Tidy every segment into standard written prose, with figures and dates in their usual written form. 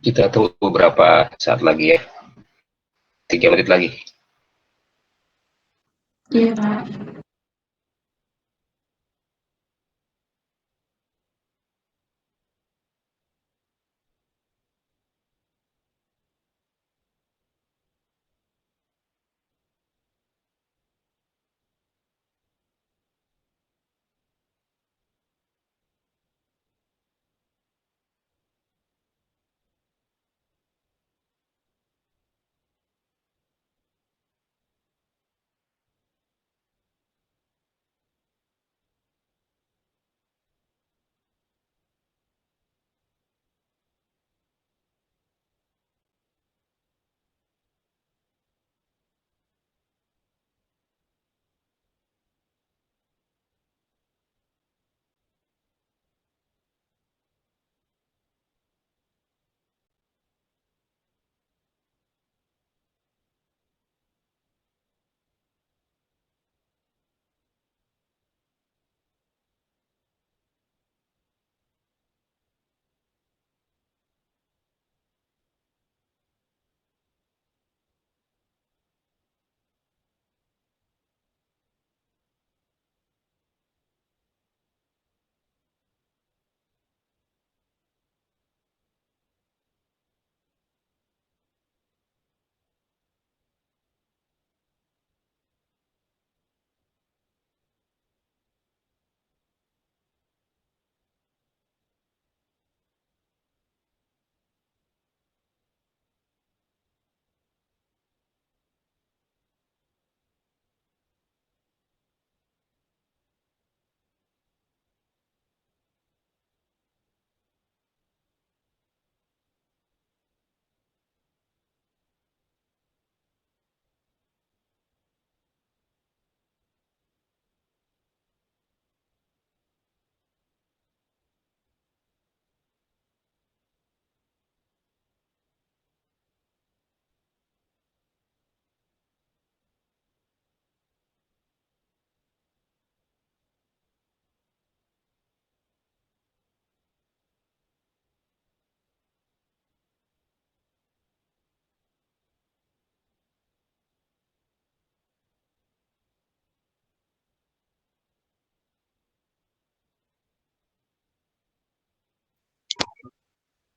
Kita tunggu beberapa saat lagi ya. 3 menit lagi. Iya, Pak.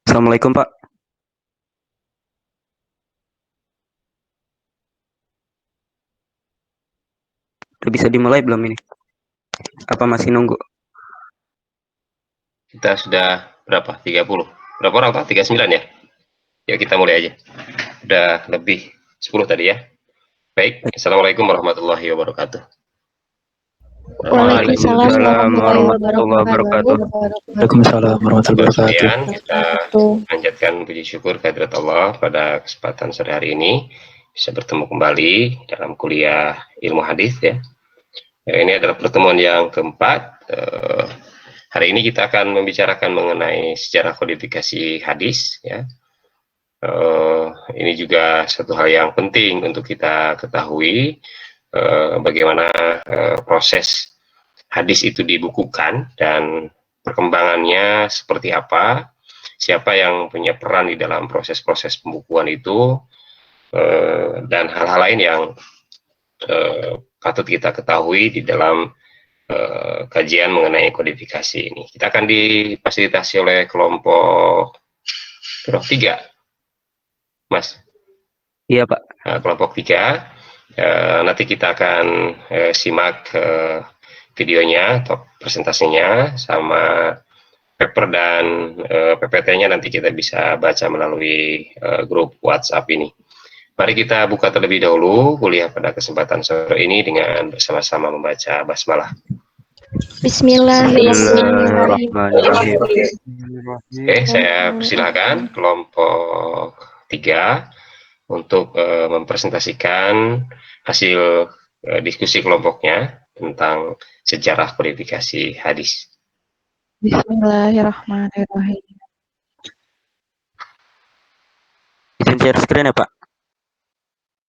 Assalamualaikum Pak. Udah bisa dimulai belum ini? Apa masih nunggu? Kita sudah berapa? 30. Berapa orang Pak? 39 ya? Ya kita mulai aja. Udah lebih 10 tadi ya. Baik. Assalamualaikum warahmatullahi wabarakatuh. Waalaikumsalam warahmatullahi wabarakatuh. Waalaikumsalam warahmatullahi wabarakatuh. Kemudian kita panjatkan puji syukur kehadirat Allah pada kesempatan sore hari ini bisa bertemu kembali dalam kuliah ilmu hadis ya. Ini adalah pertemuan yang keempat. Hari ini kita akan membicarakan mengenai sejarah kodifikasi hadis ya. Ini juga satu hal yang penting untuk kita ketahui bagaimana proses hadis itu dibukukan dan perkembangannya seperti apa, siapa yang punya peran di dalam proses-proses pembukuan itu, dan hal-hal lain yang patut kita ketahui di dalam kajian mengenai kodifikasi ini. Kita akan difasilitasi oleh kelompok 3, Mas. Iya Pak. Kelompok 3. Nanti kita akan simak videonya atau presentasinya sama paper dan PPT-nya nanti kita bisa baca melalui grup WhatsApp ini. Mari kita buka terlebih dahulu kuliah pada kesempatan sore ini dengan bersama-sama membaca basmalah. Bismillahirrahmanirrahim. Oke, saya persilahkan kelompok 3 untuk mempresentasikan hasil diskusi kelompoknya tentang sejarah kodifikasi hadis. Bismillahirrahmanirrahim. Izin share screen ya Pak?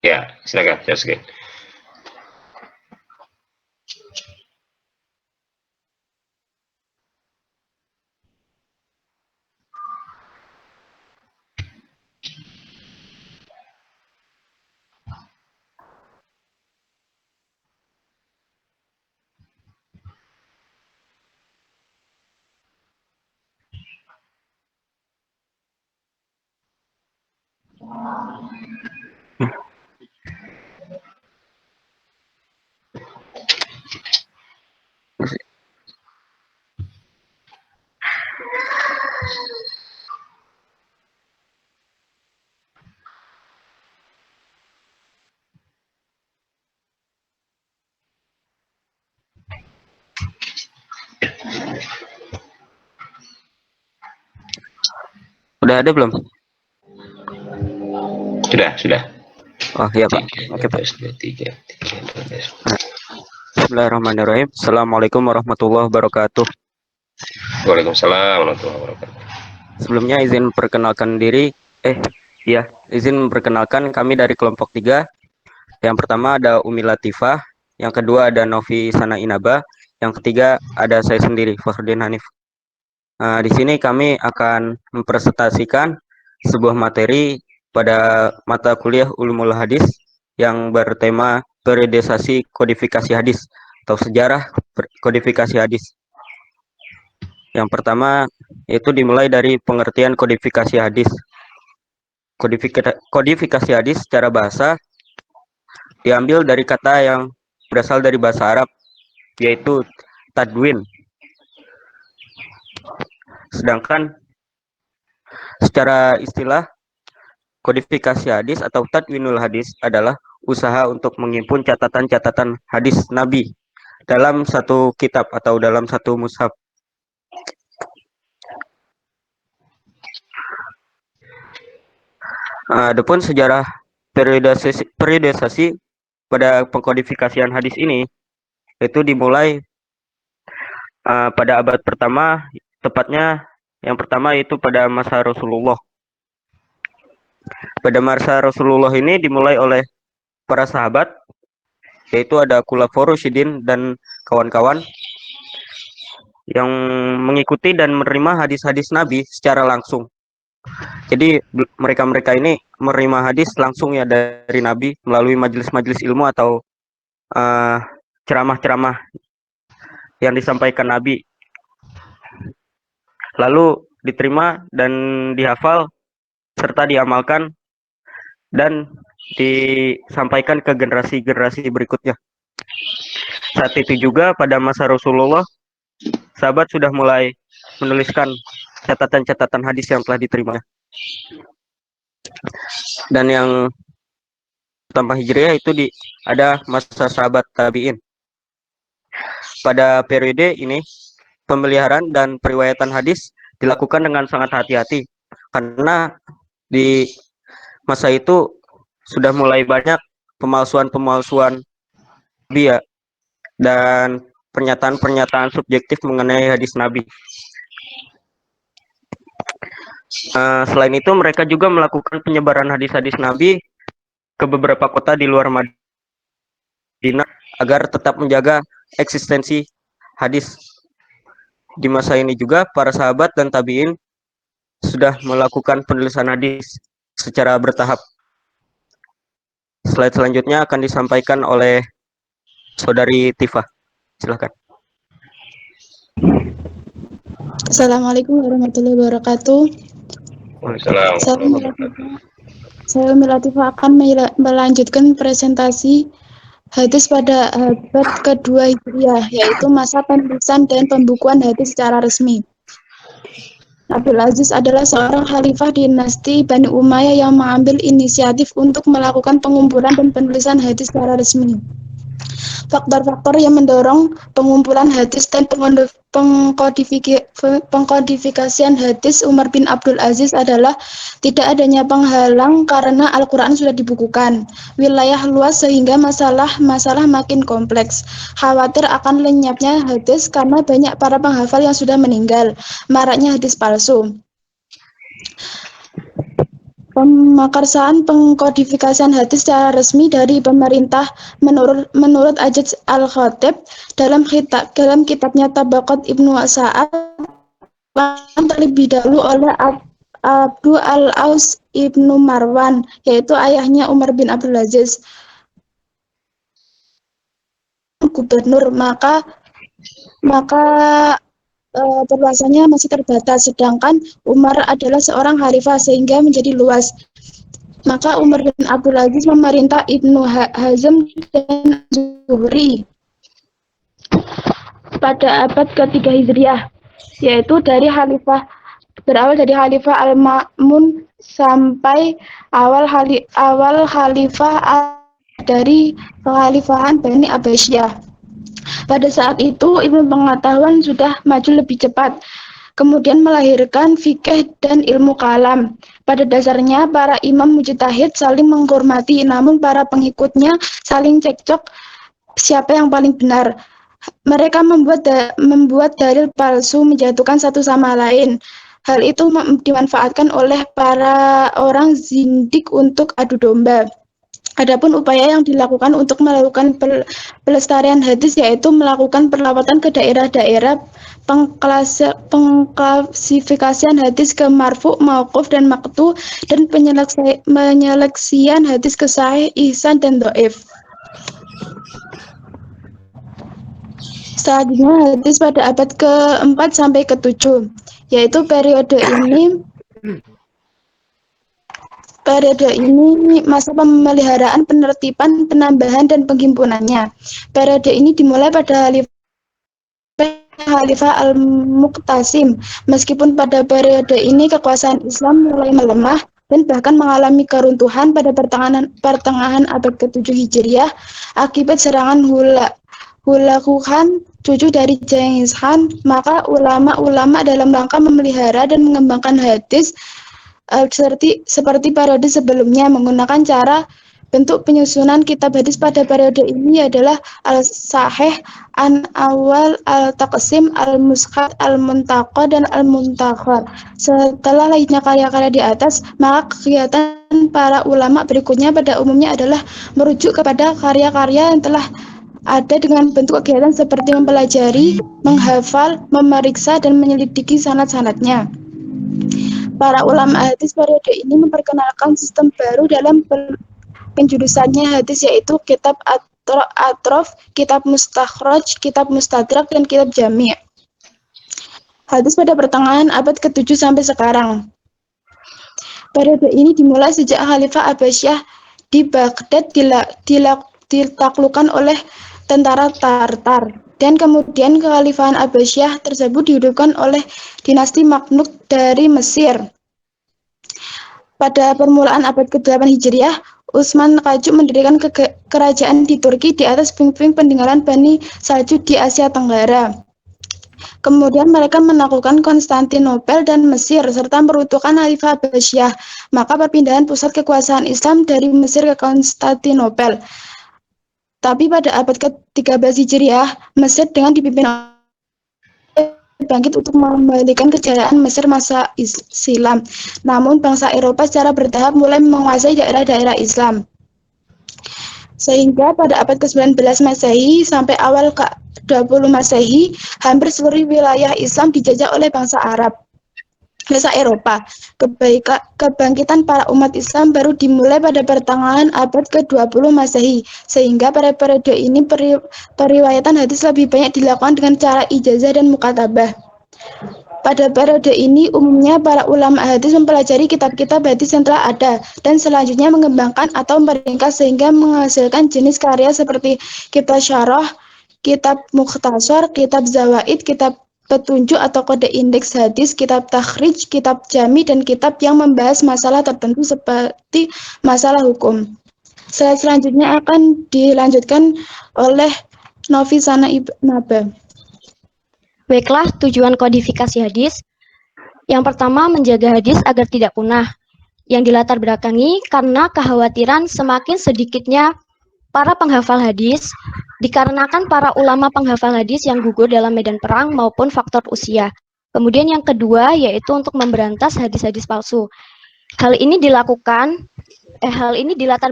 Ya, silakan share screen. Udah ada belum? Sudah. Oh iya Pak. Oke Pak. Bismillahirrahmanirrahim. Assalamualaikum warahmatullahi wabarakatuh. Waalaikumsalam warahmatullahi wabarakatuh. Sebelumnya izin perkenalkan diri. Izin memperkenalkan kami dari kelompok 3. Yang pertama ada Umi Latifah, yang kedua ada Novi Sana Inaba, yang ketiga ada saya sendiri, Fakhrudin Hanif. Di sini kami akan mempresentasikan sebuah materi pada mata kuliah Ulumul Hadis yang bertema periodisasi kodifikasi hadis atau sejarah kodifikasi hadis. Yang pertama itu dimulai dari pengertian kodifikasi hadis. Kodifikasi hadis secara bahasa diambil dari kata yang berasal dari bahasa Arab, yaitu tadwin. Sedangkan secara istilah, kodifikasi hadis atau tadwinul hadis adalah usaha untuk menghimpun catatan-catatan hadis Nabi dalam satu kitab atau dalam satu mushaf. Adapun sejarah periodisasi pada pengkodifikasian hadis ini itu dimulai pada abad pertama, tepatnya yang pertama itu pada masa Rasulullah. Pada masa Rasulullah ini dimulai oleh para sahabat, yaitu ada Khulafaur Rasyidin dan kawan-kawan yang mengikuti dan menerima hadis-hadis Nabi secara langsung. Jadi mereka-mereka ini menerima hadis langsung ya dari Nabi melalui majelis-majelis ilmu atau ceramah-ceramah yang disampaikan Nabi. Lalu diterima dan dihafal serta diamalkan dan disampaikan ke generasi-generasi berikutnya. Saat itu juga pada masa Rasulullah, sahabat sudah mulai menuliskan catatan-catatan hadis yang telah diterima. Dan yang pertama Hijriah itu ada masa sahabat tabi'in. Pada periode ini, pemeliharaan dan periwayatan hadis dilakukan dengan sangat hati-hati karena di masa itu sudah mulai banyak pemalsuan-pemalsuan dia dan pernyataan-pernyataan subjektif mengenai hadis Nabi. Selain itu mereka juga melakukan penyebaran hadis-hadis Nabi ke beberapa kota di luar Madinah agar tetap menjaga eksistensi hadis. Di masa ini juga para sahabat dan tabi'in sudah melakukan penulisan hadis secara bertahap. Slide selanjutnya akan disampaikan oleh Saudari Tifah. Silakan. Assalamualaikum warahmatullahi wabarakatuh. Saya Umi Latifah akan melanjutkan presentasi hadis pada abad kedua Hijriah, yaitu masa penulisan dan pembukuan hadis secara resmi. Abdul Aziz adalah seorang khalifah dinasti Bani Umayyah yang mengambil inisiatif untuk melakukan pengumpulan dan penulisan hadis secara resmi. Faktor-faktor yang mendorong pengumpulan hadis dan pengkodifikasian hadis Umar bin Abdul Aziz adalah tidak adanya penghalang karena Al-Quran sudah dibukukan, wilayah luas sehingga masalah makin kompleks, khawatir akan lenyapnya hadis karena banyak para penghafal yang sudah meninggal, maraknya hadis palsu. Pemakarsaan pengkodifikasian hadis secara resmi dari pemerintah menurut Ajaz Al-Khatib dalam kitabnya Tabaqat Ibnu Sa'ad terlebih dahulu oleh Abdu Al-Aus Ibnu Marwan, yaitu ayahnya Umar bin Abdul Aziz, gubernur, maka perluasannya masih terbatas, sedangkan Umar adalah seorang khalifah sehingga menjadi luas. Maka Umar bin Abdul Aziz memerintah Ibnu Hazm dan Zuhri pada abad ketiga Hijriah, yaitu berawal dari Khalifah Al-Ma'mun sampai awal Khalifah dari Kekhalifahan Bani Abbasiyah. Pada saat itu, ilmu pengetahuan sudah maju lebih cepat, kemudian melahirkan fikih dan ilmu kalam. Pada dasarnya, para imam mujtahid saling menghormati, namun para pengikutnya saling cekcok siapa yang paling benar. Mereka membuat dalil palsu, menjatuhkan satu sama lain. Hal itu dimanfaatkan oleh para orang zindik untuk adu domba. Adapun upaya yang dilakukan untuk melakukan pelestarian hadis yaitu melakukan perlawatan ke daerah-daerah, pengklasifikasian hadis ke marfu, mauquf, dan maqtu, dan penyeleksian hadis ke sahih, ihsan, dan dhaif. Selanjutnya hadis pada abad ke-4 sampai ke-7, yaitu periode ini masa pemeliharaan, penertiban, penambahan, dan penghimpunannya. Periode ini dimulai pada Khalifah Al-Muqtasim. Meskipun pada periode ini kekuasaan Islam mulai melemah dan bahkan mengalami keruntuhan pada pertengahan abad ke-7 Hijriah akibat serangan Hulagu Khan, cucu dari Genghis Khan, maka ulama-ulama dalam rangka memelihara dan mengembangkan hadis seperti periode sebelumnya menggunakan cara bentuk penyusunan kitab hadis pada periode ini adalah Al-Sahih, An-Awal, Al-Taqsim, Al-Musqat, Al-Muntaqa, dan Al-Muntakhar. Setelah lainnya karya-karya di atas, maka kegiatan para ulama berikutnya pada umumnya adalah merujuk kepada karya-karya yang telah ada dengan bentuk kegiatan seperti mempelajari, menghafal, memeriksa, dan menyelidiki sanad-sanadnya. Para ulama hadis periode ini memperkenalkan sistem baru dalam penjurusannya hadis, yaitu kitab atrof, kitab mustakhraj, kitab mustadrak, dan kitab jami'. Hadis pada pertengahan abad ke-7 sampai sekarang. Periode ini dimulai sejak Khalifah Abbasiyah di Baghdad ditaklukkan oleh tentara Tartar, dan kemudian kekhalifahan Abbasiyah tersebut dihidupkan oleh dinasti Mamluk dari Mesir. Pada permulaan abad ke-8 Hijriah, Utsman Qajuk mendirikan kerajaan di Turki di atas puing-puing peninggalan Bani Saljuk di Asia Tenggara. Kemudian mereka menaklukkan Konstantinopel dan Mesir serta meruntuhkan Khalifah Abbasiyah. Maka perpindahan pusat kekuasaan Islam dari Mesir ke Konstantinopel. Tapi pada abad ke-13 Hijriah, Mesir dengan dipimpin bangkit untuk mengembalikan kejayaan Mesir masa Islam. Namun bangsa Eropa secara bertahap mulai menguasai daerah-daerah Islam. Sehingga pada abad ke-19 Masehi sampai awal ke-20 Masehi, hampir seluruh wilayah Islam dijajah oleh bangsa Eropa. Kebangkitan para umat Islam baru dimulai pada pertengahan abad ke-20 Masehi, sehingga pada periode ini periwayatan hadis lebih banyak dilakukan dengan cara ijazah dan mukatabah. Pada periode ini, umumnya para ulama hadis mempelajari kitab-kitab hadis yang telah ada, dan selanjutnya mengembangkan atau meringkas sehingga menghasilkan jenis karya seperti kitab syarah, kitab mukhtasar, kitab zawaid, kitab petunjuk atau kode indeks hadis, kitab takhrij, kitab jami, dan kitab yang membahas masalah tertentu seperti masalah hukum. Selanjutnya akan dilanjutkan oleh Nofisana Naba. Baiklah, tujuan kodifikasi hadis. Yang pertama, menjaga hadis agar tidak punah. Yang dilatar belakangi karena kekhawatiran semakin sedikitnya para penghafal hadis, dikarenakan para ulama penghafal hadis yang gugur dalam medan perang maupun faktor usia. Kemudian yang kedua yaitu untuk memberantas hadis-hadis palsu. Hal ini dilatar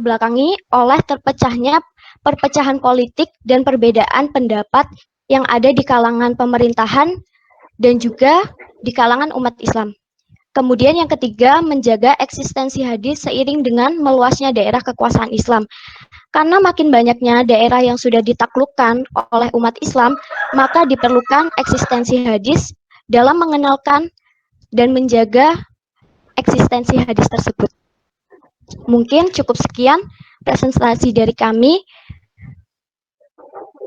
belakangi oleh terpecahnya perpecahan politik dan perbedaan pendapat yang ada di kalangan pemerintahan dan juga di kalangan umat Islam. Kemudian yang ketiga, menjaga eksistensi hadis seiring dengan meluasnya daerah kekuasaan Islam. Karena makin banyaknya daerah yang sudah ditaklukkan oleh umat Islam, maka diperlukan eksistensi hadis dalam mengenalkan dan menjaga eksistensi hadis tersebut. Mungkin cukup sekian presentasi dari kami.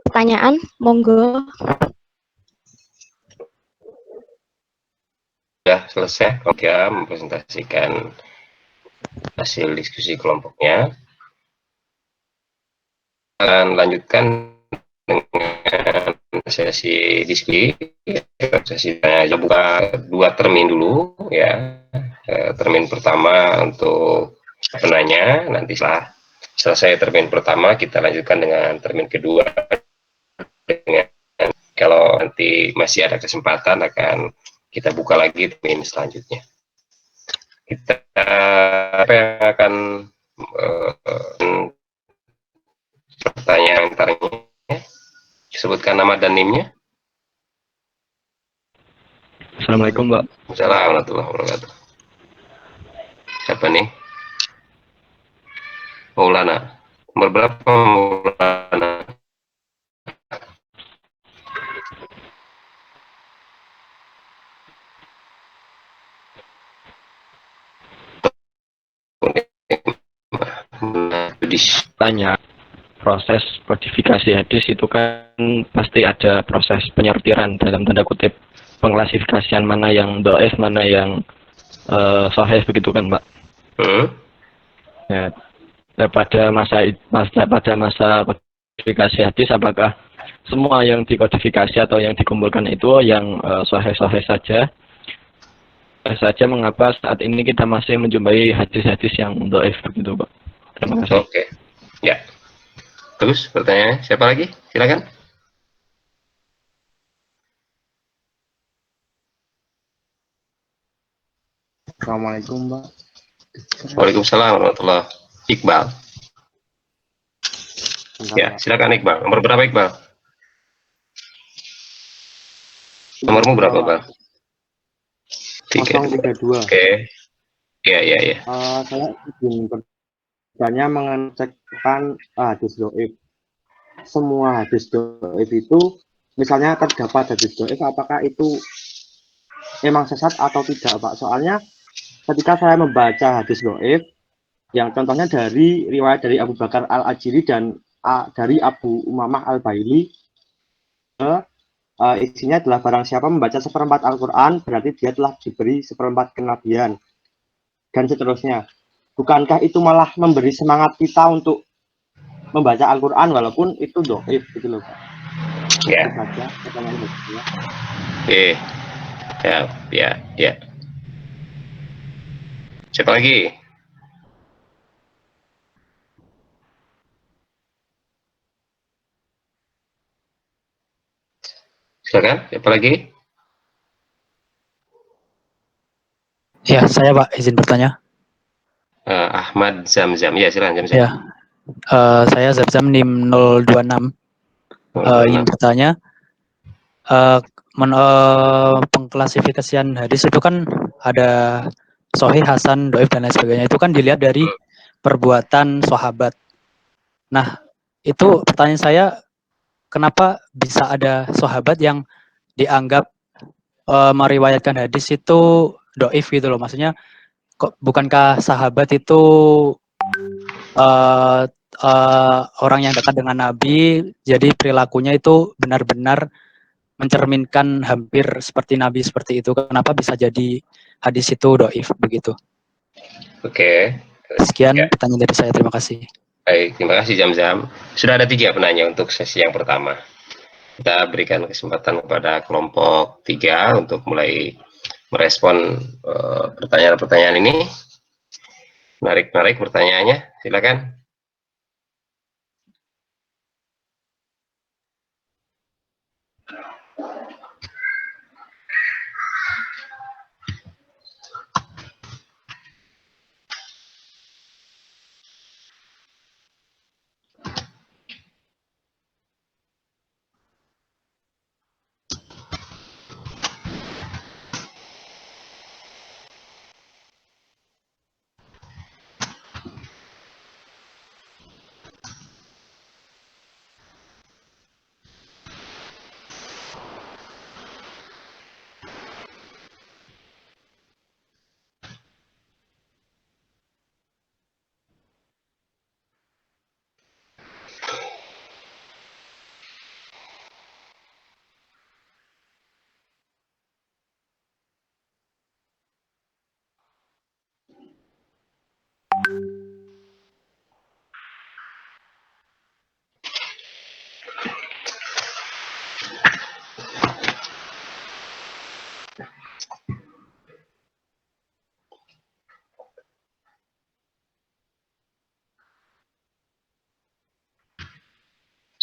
Pertanyaan, monggo. Sudah selesai program mempresentasikan hasil diskusi kelompoknya. Akan lanjutkan dengan sesi diskusi. Sesi tanya buka 2 termin dulu ya. Termin pertama untuk penanya, nanti setelah selesai termin pertama kita lanjutkan dengan termin kedua. Dengan kalau nanti masih ada kesempatan akan kita buka lagi termin selanjutnya. Kita akan pertanyaan antaranya. Sebutkan nama dan NIM-nya. Assalamualaikum, Mbak. Assalamualaikum warahmatullahi wabarakatuh. Siapa nih? Maulana. Nomor berapa Maulana? Tanya, proses kodifikasi hadis itu kan pasti ada proses penyortiran dalam tanda kutip, pengklasifikasian mana yang dhaif, mana yang sahih begitu kan, Mbak? Ya, pada masa kodifikasi hadis, apakah semua yang dikodifikasi atau yang dikumpulkan itu yang sahih-sahih saja? Mengapa saat ini kita masih menjumpai hadis-hadis yang dhaif begitu, Pak? Terima kasih. Oke. Ya. Terus pertanyaannya siapa lagi? Silakan. Assalamualaikum, Mbak. Waalaikumsalam warahmatullahi wabarakatuh. Iqbal. Ya, silakan Iqbal. Nomor berapa Iqbal? Nomormu berapa, Bang? 032. Oke. Iya. Saya ingin bertanya mengecekkan hadis dhaif. Semua hadis dhaif itu, misalnya terdapat hadis dhaif, apakah itu memang sesat atau tidak, Pak? Soalnya ketika saya membaca hadis dhaif, yang contohnya dari riwayat dari Abu Bakar Al-Ajiri dan dari Abu Umamah Al-Baili, isinya adalah barang siapa membaca seperempat Al-Quran, berarti dia telah diberi seperempat kenabian, dan seterusnya. Bukankah itu malah memberi semangat kita untuk membaca Al-Quran walaupun itu dhaif gitu loh, Pak? Ya. Itu saja pertanyaan saya. Oke. Ya. Siapa lagi? Silakan, siapa lagi? Ya, saya Pak, izin bertanya. Ahmad Zamzam. Ya, silakan Zamzam. Ya, saya Zamzam NIM 026. Ingin bertanya, pengklasifikasian hadis itu kan ada sahih, hasan, dhaif dan lain sebagainya. Itu kan dilihat dari perbuatan sahabat. Nah, itu pertanyaan saya, kenapa bisa ada sahabat yang dianggap meriwayatkan hadis itu dhaif gitu loh? Maksudnya, kok bukankah sahabat itu orang yang dekat dengan Nabi, jadi perilakunya itu benar-benar mencerminkan hampir seperti Nabi seperti itu. Kenapa bisa jadi hadis itu dhaif begitu? Oke. Sekian pertanyaan dari saya. Terima kasih. Baik, terima kasih Zamzam. Sudah ada 3 penanya untuk sesi yang pertama. Kita berikan kesempatan kepada kelompok 3 untuk mulai merespon pertanyaan-pertanyaan ini. Menarik pertanyaannya, silakan.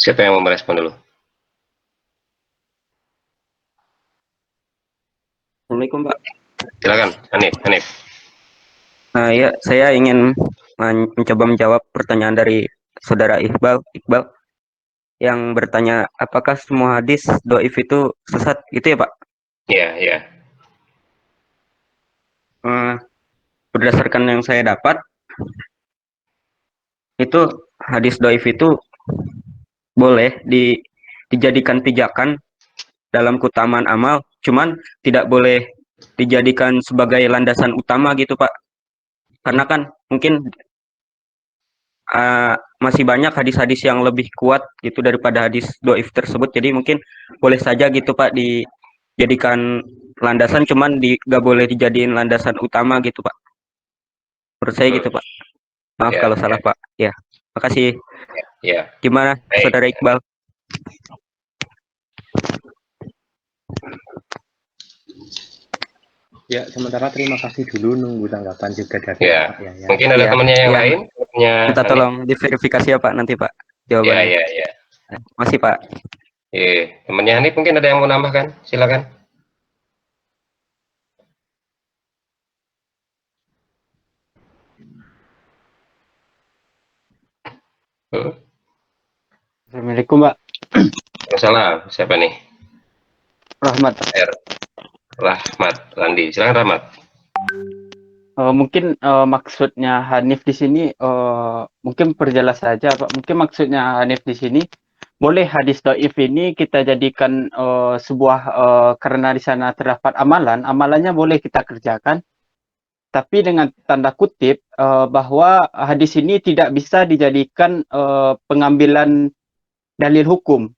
Siapa yang mau merespon dulu? Assalamualaikum, Pak. Silakan, Hanif. Ya, saya ingin mencoba menjawab pertanyaan dari saudara Iqbal yang bertanya apakah semua hadis doif itu sesat, gitu ya, Pak? Ya. Berdasarkan yang saya dapat, itu hadis doif itu boleh dijadikan pijakan dalam keutamaan amal, cuman tidak boleh dijadikan sebagai landasan utama gitu, Pak. Karena kan mungkin masih banyak hadis-hadis yang lebih kuat gitu daripada hadis doif tersebut. Jadi mungkin boleh saja gitu, Pak, dijadikan landasan, cuman gak boleh dijadiin landasan utama gitu, Pak. Menurut saya gitu, Pak. Maaf Ya, kalau salah, Pak. Ya, makasih. Ya. Gimana, Baik. Saudara Iqbal? Ya, sementara terima kasih dulu, nunggu tanggapan juga dari Ya. Pak Yaya. Mungkin ada Ya, temannya yang ya. lain? Temannya Minta Hanif. tolong diverifikasi ya, Pak, nanti, Pak, jawabannya. Ya. Masih, Pak. Temannya Hanif mungkin ada yang mau nambahkan? Silakan. Assalamualaikum, Pak. Waalaikumsalam. Siapa nih? Rahmat. Rahmat Randi. Silakan Rahmat. Mungkin maksudnya Hanif di sini mungkin perjelas saja, Pak. Mungkin maksudnya Hanif di sini boleh hadis dhaif ini kita jadikan sebuah karena di sana terdapat amalannya boleh kita kerjakan, tapi dengan tanda kutip bahwa hadis ini tidak bisa dijadikan pengambilan dalil hukum.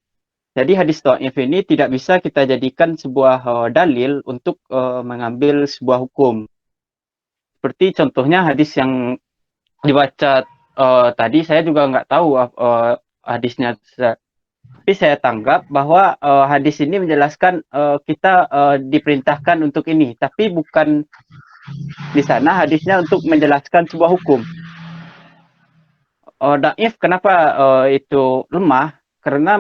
Jadi hadis dhaif ini tidak bisa kita jadikan sebuah dalil untuk mengambil sebuah hukum. Seperti contohnya hadis yang dibaca tadi, saya juga nggak tahu hadisnya, tapi saya tanggap bahwa hadis ini menjelaskan kita diperintahkan untuk ini, tapi bukan di sana hadisnya untuk menjelaskan sebuah hukum. Dhaif kenapa itu lemah? Karena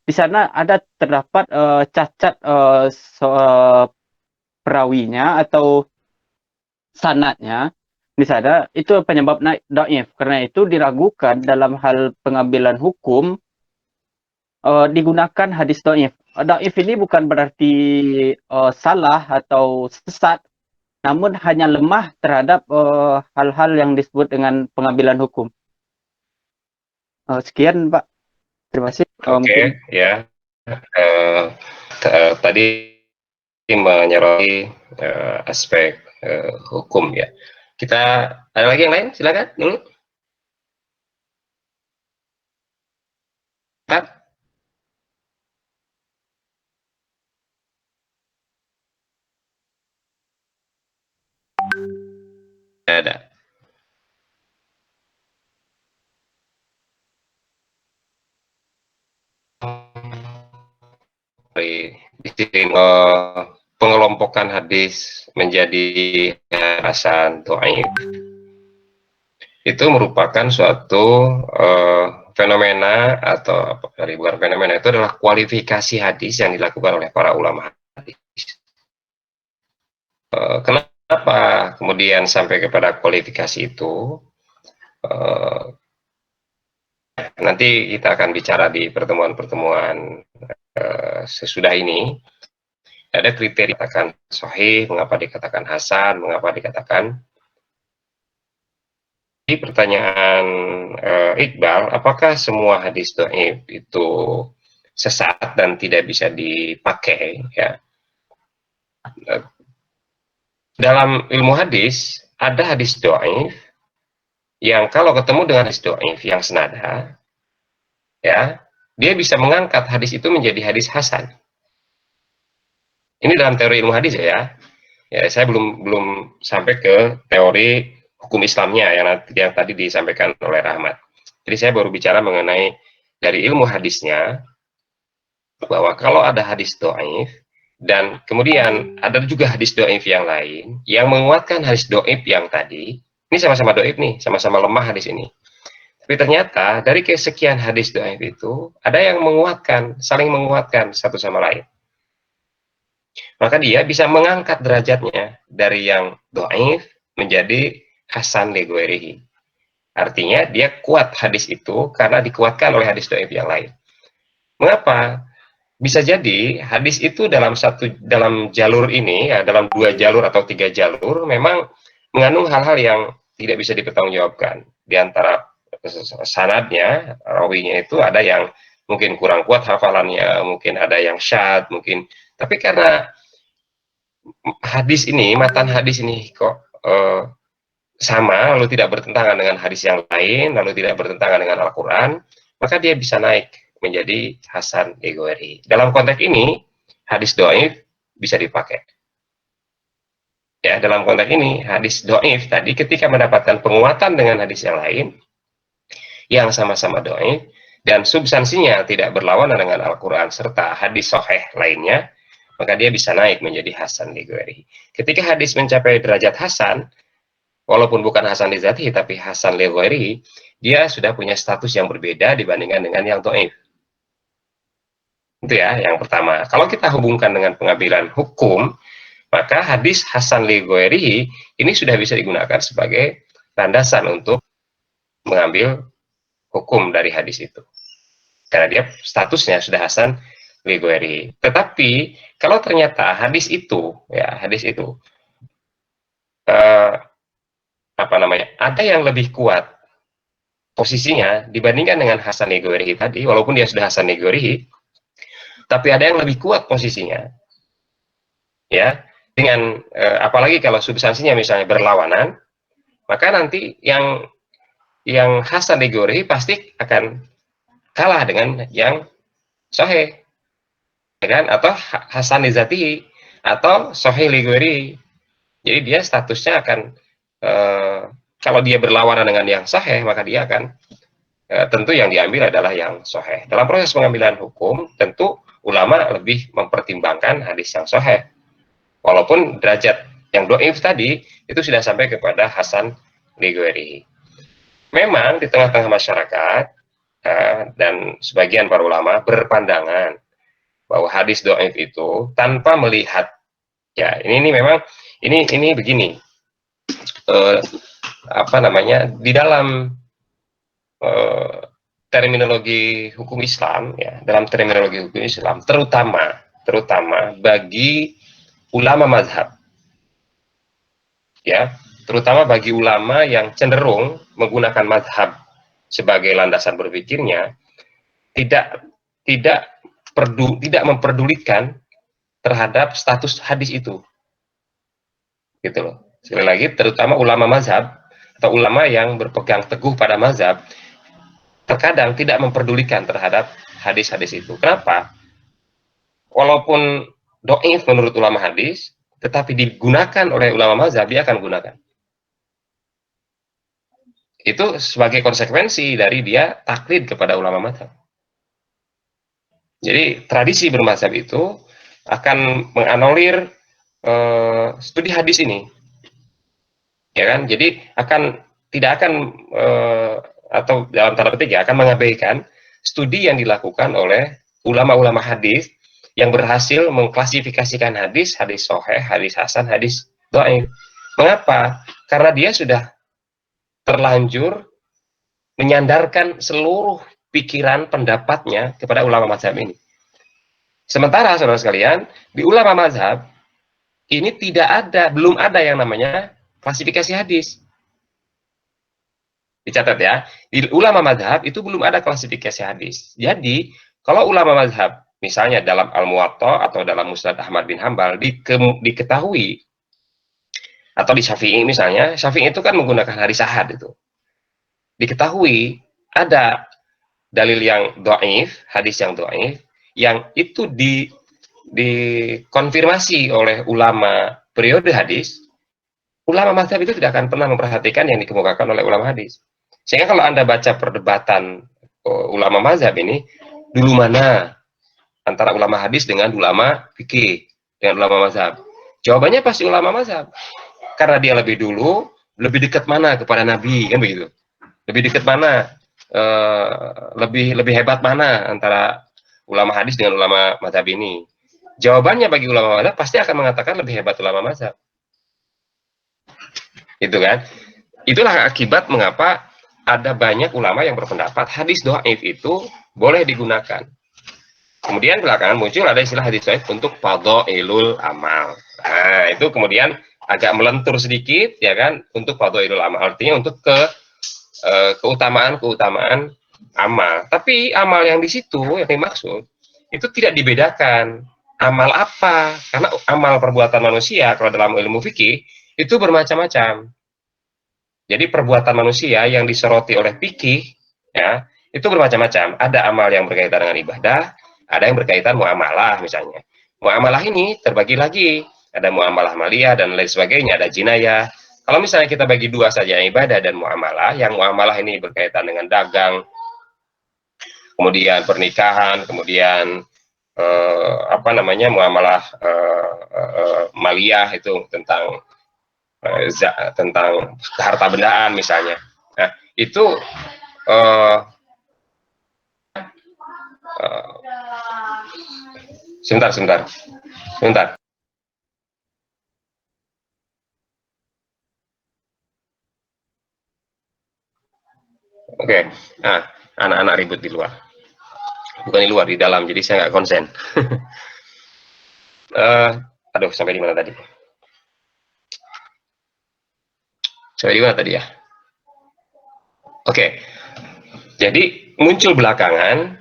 di sana terdapat cacat perawinya atau sanadnya. Di sana itu penyebab dhaif. Karena itu diragukan dalam hal pengambilan hukum digunakan hadis dhaif. Dhaif ini bukan berarti salah atau sesat, namun hanya lemah terhadap hal-hal yang disebut dengan pengambilan hukum. Sekian, Pak. Terima kasih. Oke, ya. Tadi menyoroti aspek hukum ya. Kita ada lagi yang lain? Silakan dulu. Pak. Ada. Di sini pengelompokan hadis menjadi hasan dhaif itu merupakan suatu fenomena atau bukan fenomena, itu adalah kualifikasi hadis yang dilakukan oleh para ulama hadis. Kenapa kemudian sampai kepada kualifikasi itu? Nanti kita akan bicara di pertemuan-pertemuan sesudah ini. Ada kriteria dikatakan sahih, mengapa dikatakan hasan, mengapa dikatakan. Di pertanyaan Iqbal, apakah semua hadis dhaif itu sesat dan tidak bisa dipakai? Ya. Dalam ilmu hadis ada hadis dhaif yang kalau ketemu dengan hadis dhaif yang senada, ya, dia bisa mengangkat hadis itu menjadi hadis hasan. Ini dalam teori ilmu hadis ya. Ya, saya belum sampai ke teori hukum Islamnya yang tadi disampaikan oleh Rahmat. Jadi saya baru bicara mengenai dari ilmu hadisnya, bahwa kalau ada hadis dhaif dan kemudian ada juga hadis dhaif yang lain yang menguatkan hadis dhaif yang tadi, ini sama-sama dhaif nih, sama-sama lemah hadis ini. Tapi ternyata dari kesekian hadis dhaif itu ada yang menguatkan, saling menguatkan satu sama lain. Maka dia bisa mengangkat derajatnya dari yang dhaif menjadi hasan li ghairihi. Artinya dia kuat hadis itu karena dikuatkan oleh hadis dhaif yang lain. Mengapa? Bisa jadi hadis itu dalam jalur ini, ya, dalam 2 jalur atau 3 jalur, memang mengandung hal-hal yang tidak bisa dipertanggungjawabkan. Di antara sanadnya, rawinya itu ada yang mungkin kurang kuat hafalannya, mungkin ada yang syad, mungkin. Tapi karena hadis ini, matan hadis ini kok sama, lalu tidak bertentangan dengan hadis yang lain, lalu tidak bertentangan dengan Al-Quran, maka dia bisa naik menjadi hasan li ghairihi. Dalam konteks ini, hadis dhaif bisa dipakai. Ya, dalam konteks ini, hadis dhaif tadi ketika mendapatkan penguatan dengan hadis yang lain, yang sama-sama dhaif, dan substansinya tidak berlawanan dengan Al-Quran serta hadis sahih lainnya, maka dia bisa naik menjadi hasan li ghairihi. Ketika hadis mencapai derajat hasan, walaupun bukan hasan li dzatihi, tapi hasan li ghairihi, dia sudah punya status yang berbeda dibandingkan dengan yang dhaif. Itu ya, yang pertama. Kalau kita hubungkan dengan pengambilan hukum, maka hadis hasan li ghairihi ini sudah bisa digunakan sebagai landasan untuk mengambil hukum dari hadis itu. Karena dia statusnya sudah hasan li ghairihi. Tetapi kalau ternyata hadis itu, ya, hadis itu ada yang lebih kuat posisinya dibandingkan dengan hasan li ghairihi tadi, walaupun dia sudah hasan li ghairihi, tapi ada yang lebih kuat posisinya, ya, dengan apalagi kalau substansinya misalnya berlawanan, maka nanti yang hasan li ghairihi pasti akan kalah dengan yang sahih, ya kan? Atau hasan li dzatihi atau sahih li ghairihi. Jadi dia statusnya akan kalau dia berlawanan dengan yang sahih, maka dia akan tentu yang diambil adalah yang sahih. Dalam proses pengambilan hukum, tentu ulama lebih mempertimbangkan hadis yang sahih. Walaupun derajat yang dhaif tadi itu sudah sampai kepada hasan li ghairihi. Memang di tengah-tengah masyarakat dan sebagian para ulama berpandangan bahwa hadis dhaif itu tanpa melihat, ya, ini memang ini begini. Di dalam terminologi hukum Islam, ya, dalam terminologi hukum Islam, terutama bagi ulama mazhab, ya, terutama bagi ulama yang cenderung menggunakan mazhab sebagai landasan berpikirnya, tidak memperdulikan terhadap status hadis itu, gitu loh. Sekali lagi, terutama ulama mazhab atau ulama yang berpegang teguh pada mazhab, terkadang tidak memperdulikan terhadap hadis-hadis itu. Kenapa? Walaupun dhaif menurut ulama hadis, tetapi digunakan oleh ulama mazhab, dia akan gunakan. Itu sebagai konsekuensi dari dia taklid kepada ulama mazhab. Jadi tradisi bermazhab itu akan menganulir studi hadis ini, ya kan? Jadi tidak akan atau dalam tanda petik ya, akan mengabaikan studi yang dilakukan oleh ulama-ulama hadis yang berhasil mengklasifikasikan hadis sahih, hadis hasan, hadis dhaif. Mengapa? Karena dia sudah terlanjur menyandarkan seluruh pikiran pendapatnya kepada ulama mazhab ini. Sementara saudara sekalian, di ulama mazhab ini belum ada yang namanya klasifikasi hadis. Dicatat ya, di ulama mazhab itu belum ada klasifikasi hadis. Jadi, kalau ulama mazhab, misalnya dalam Al-Muwatta atau dalam Musnad Ahmad bin Hambal, diketahui, atau di Syafi'i misalnya, Syafi'i itu kan menggunakan hadis ahad itu. Diketahui ada dalil yang dhaif, hadis yang dhaif, yang itu dikonfirmasi oleh ulama periode hadis, ulama mazhab itu tidak akan pernah memperhatikan yang dikemukakan oleh ulama hadis. Sehingga kalau Anda baca perdebatan ulama mazhab ini, dulu mana antara ulama hadis dengan ulama fikih, dengan ulama mazhab? Jawabannya pasti ulama mazhab. Karena dia lebih dulu, lebih dekat mana kepada Nabi, kan begitu. Lebih dekat mana lebih hebat mana antara ulama hadis dengan ulama mazhab ini? Jawabannya bagi ulama mazhab pasti akan mengatakan lebih hebat ulama mazhab. Itu kan? Itulah akibat mengapa ada banyak ulama yang berpendapat hadis dhaif itu boleh digunakan. Kemudian belakangan muncul ada istilah hadis dhaif untuk fadhailul amal. Nah, itu kemudian agak melentur sedikit ya kan untuk fadhailul amal, artinya untuk keutamaan amal. Tapi amal yang di situ yang dimaksud itu tidak dibedakan amal apa, karena amal perbuatan manusia kalau dalam ilmu fikih itu bermacam-macam. Jadi perbuatan manusia yang disoroti oleh fikih ya itu bermacam-macam. Ada amal yang berkaitan dengan ibadah, ada yang berkaitan muamalah misalnya. Muamalah ini terbagi lagi, ada muamalah maliyah dan lain sebagainya, ada jinayah. Kalau misalnya kita bagi dua saja, ibadah dan muamalah, yang muamalah ini berkaitan dengan dagang, kemudian pernikahan, kemudian muamalah maliyah itu tentang harta bendaan misalnya. Nah, itu sebentar. Oke, nah, anak-anak ribut di luar. Bukan di luar, di dalam, jadi saya nggak konsen. Aduh, sampai di mana tadi? Ya? Oke, jadi muncul belakangan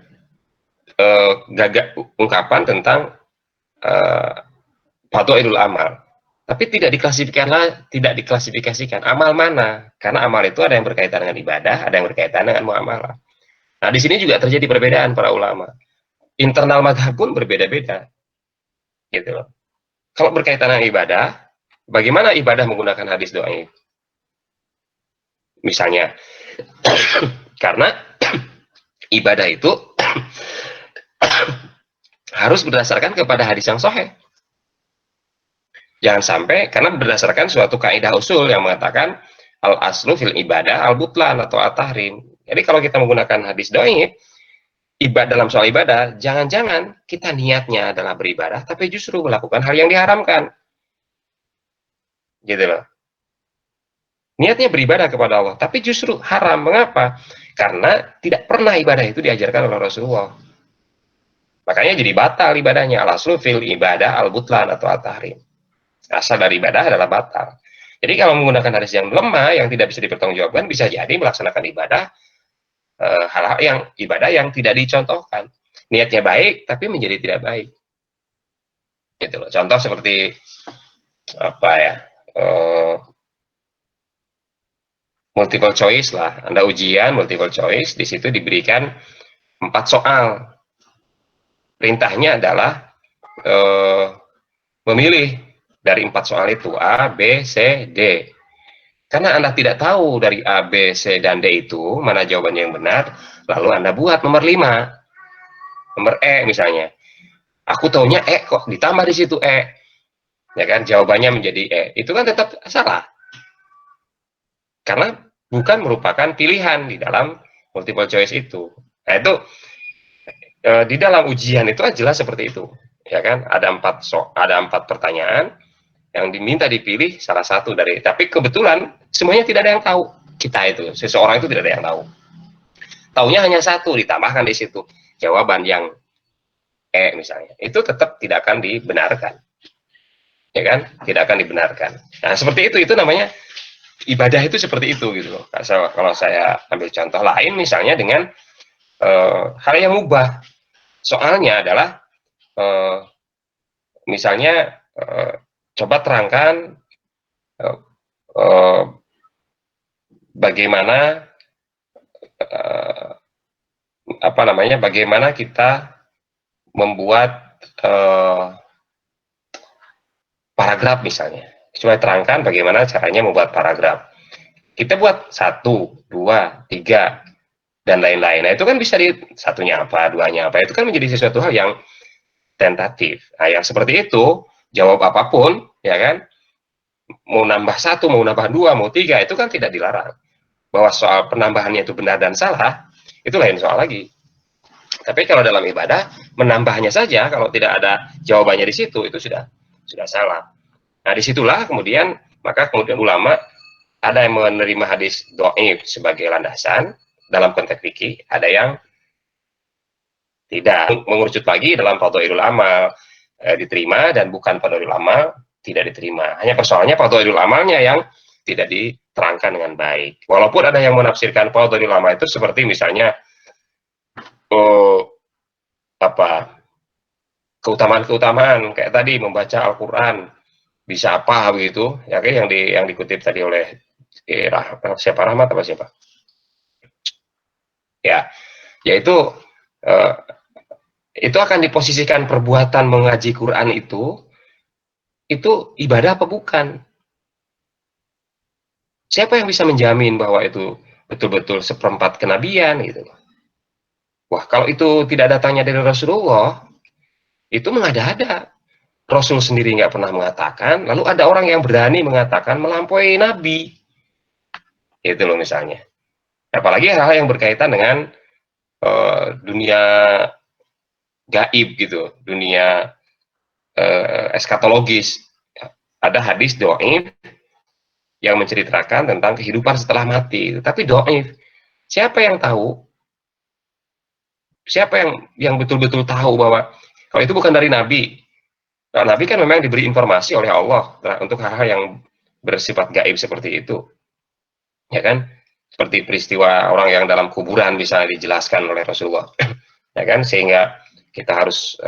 gagak ungkapan tentang fadhailul amal. Tapi tidak diklasifikasikan amal mana, karena amal itu ada yang berkaitan dengan ibadah, ada yang berkaitan dengan muamalah. Nah, di sini juga terjadi perbedaan para ulama. Internal mazhab pun berbeda-beda. Gitu loh. Kalau berkaitan dengan ibadah, bagaimana ibadah menggunakan hadis dhaif? Misalnya, karena ibadah itu harus berdasarkan kepada hadis yang sahih. Jangan sampai, karena berdasarkan suatu kaidah usul yang mengatakan al-aslu fil ibadah al-butlan atau at-tahrim. Jadi kalau kita menggunakan hadis dhaif dalam soal ibadah, jangan-jangan kita niatnya adalah beribadah, tapi justru melakukan hal yang diharamkan. Gitu loh. Niatnya beribadah kepada Allah, tapi justru haram. Mengapa? Karena tidak pernah ibadah itu diajarkan oleh Rasulullah. Makanya jadi batal ibadahnya. Al-aslu fil ibadah al-butlan atau at-tahrim. Asal dari ibadah adalah batal. Jadi kalau menggunakan hadis yang lemah, yang tidak bisa dipertanggungjawabkan, bisa jadi melaksanakan ibadah, hal-hal yang ibadah yang tidak dicontohkan. Niatnya baik, tapi menjadi tidak baik. Gitu loh. Contoh seperti apa ya? Multiple choice lah. Anda ujian multiple choice, di situ diberikan 4 soal. Perintahnya adalah memilih dari 4 soal itu, A, B, C, D. Karena Anda tidak tahu dari A, B, C, dan D itu mana jawabannya yang benar, lalu Anda buat nomor 5. Nomor E misalnya. Aku taunya E kok, ditambah di situ E. Ya kan, jawabannya menjadi E. Itu kan tetap salah. Karena bukan merupakan pilihan di dalam multiple choice itu. Nah, itu di dalam ujian itu jelas seperti itu. Ya kan, ada 4 pertanyaan yang diminta dipilih salah satu dari, tapi kebetulan semuanya tidak ada yang tahu. Kita itu, seseorang itu tidak ada yang tahu. Taunya hanya satu, ditambahkan di situ jawaban yang E misalnya. Itu tetap tidak akan dibenarkan. Ya kan? Tidak akan dibenarkan. Nah, seperti itu namanya ibadah itu seperti itu gitu loh. Kalau saya ambil contoh lain misalnya dengan hal yang mubah. Soalnya adalah misalnya coba terangkan bagaimana bagaimana kita membuat paragraf misalnya. Coba terangkan bagaimana caranya membuat paragraf. Kita buat 1, 2, 3 dan lain-lain. Nah, itu kan bisa di satunya apa, duanya apa. Itu kan menjadi sesuatu hal yang tentatif. Nah, yang seperti itu, jawab apapun, ya kan, mau nambah 1, mau nambah 2, mau 3, itu kan tidak dilarang. Bahwa soal penambahannya itu benar dan salah, itu lain soal lagi. Tapi kalau dalam ibadah, menambahnya saja, kalau tidak ada jawabannya di situ, itu sudah salah. Nah, disitulah kemudian, maka kemudian ulama ada yang menerima hadis dhaif sebagai landasan dalam konteks fikih, ada yang tidak. Mengerucut lagi dalam fadhailul amal diterima, dan bukan fadhailul amal tidak diterima. Hanya persoalannya fadhailul amalnya yang tidak diterangkan dengan baik. Walaupun ada yang menafsirkan fadhailul amal itu seperti misalnya keutamaan-keutamaan kayak tadi membaca Al-Qur'an bisa apa begitu, ya kayak yang dikutip tadi oleh siapa, Rahmat apa siapa? Ya, yaitu itu akan diposisikan perbuatan mengaji Quran itu ibadah apa bukan? Siapa yang bisa menjamin bahwa itu betul-betul seperempat kenabian gitu? Wah, kalau itu tidak datangnya dari Rasulullah, itu mengada-ada. Rasul sendiri nggak pernah mengatakan, lalu ada orang yang berani mengatakan melampaui Nabi. Itu loh misalnya. Apalagi hal-hal yang berkaitan dengan dunia gaib gitu, dunia eskatologis. Ada hadis dhaif yang menceritakan tentang kehidupan setelah mati, tapi dhaif. Siapa yang tahu? Siapa yang betul-betul tahu bahwa kalau itu bukan dari Nabi? Nah, Nabi kan memang diberi informasi oleh Allah untuk hal-hal yang bersifat gaib seperti itu, ya kan? Seperti peristiwa orang yang dalam kuburan bisa dijelaskan oleh Rasulullah, ya kan? Sehingga kita harus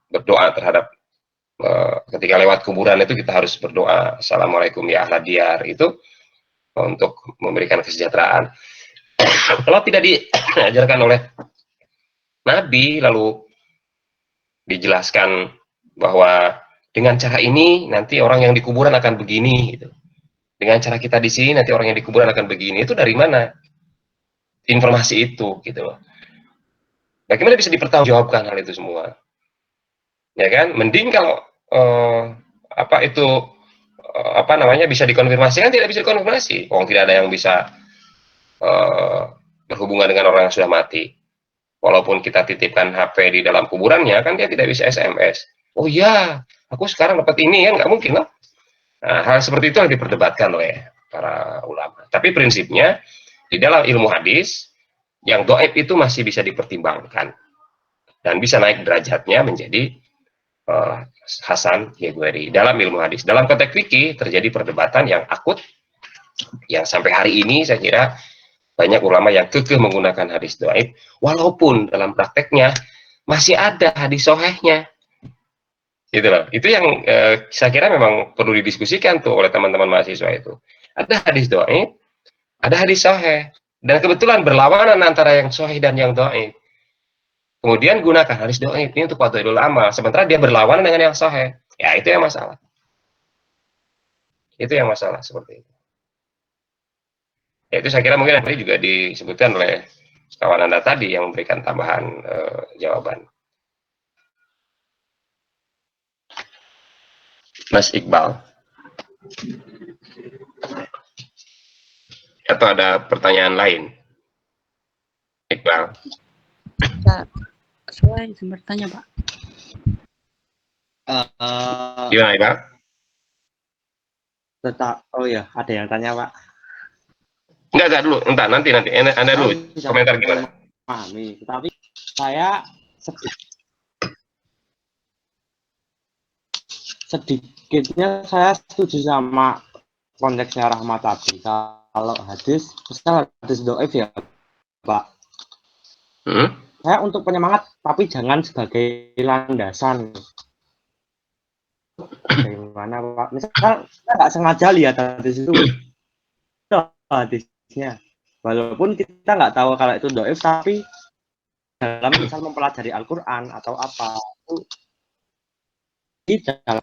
berdoa terhadap ketika lewat kuburan itu kita harus berdoa, Assalamualaikum ya ahla diyar, itu untuk memberikan kesejahteraan. Kalau tidak diajarkan oleh Nabi, lalu dijelaskan bahwa dengan cara ini nanti orang yang di kuburan akan begini, gitu. Dengan cara kita di sini nanti orang yang di kuburan akan begini, itu dari mana informasi itu, gitu loh? Bagaimana bisa dipertanggungjawabkan hal itu semua? Ya kan, mending kalau bisa dikonfirmasi, kan tidak bisa dikonfirmasi. Tidak ada yang bisa berhubungan dengan orang yang sudah mati. Walaupun kita titipkan HP di dalam kuburannya, kan dia tidak bisa SMS. Oh iya, aku sekarang dapat ini, kan nggak mungkin lah. Nah, hal seperti itu yang diperdebatkan oleh para ulama. Tapi prinsipnya di dalam ilmu hadis, yang dhaif itu masih bisa dipertimbangkan dan bisa naik derajatnya menjadi hasan ya Ghairi dalam ilmu hadis. Dalam konteks fikih terjadi perdebatan yang akut, yang sampai hari ini saya kira banyak ulama yang kekeh menggunakan hadis dhaif, walaupun dalam prakteknya masih ada hadis sahihnya. Gitu loh. Itu yang saya kira memang perlu didiskusikan tuh oleh teman-teman mahasiswa itu. Ada hadis dhaif, ada hadis sahih, dan kebetulan berlawanan antara yang sahih dan yang dhaif. Kemudian gunakan hadis dhaif ini untuk fadhailul amal, sementara dia berlawanan dengan yang sahih. Ya, itu yang masalah. Itu yang masalah seperti itu. Ya, itu saya kira mungkin tadi juga disebutkan oleh kawan Anda tadi yang memberikan tambahan jawaban. Mas Iqbal. Atau ada pertanyaan lain? Iqbal. Saya izin bertanya, Pak. Gimana, Iqbal? Oh ya, ada yang tanya, Pak. Enggak dulu, entar nanti Anda dulu komentar gimana? Pahami, tapi saya sedikitnya saya setuju sama konteksnya Rahmat tadi. Kalau hadis, misal hadis dhaif ya, Pak. Saya untuk penyemangat, tapi jangan sebagai landasan. Bagaimana, Pak? Misal kita nggak sengaja lihat hadis itu, hadisnya. Walaupun kita nggak tahu kalau itu dhaif, tapi dalam misal mempelajari Al-Quran atau apa, itu tidak.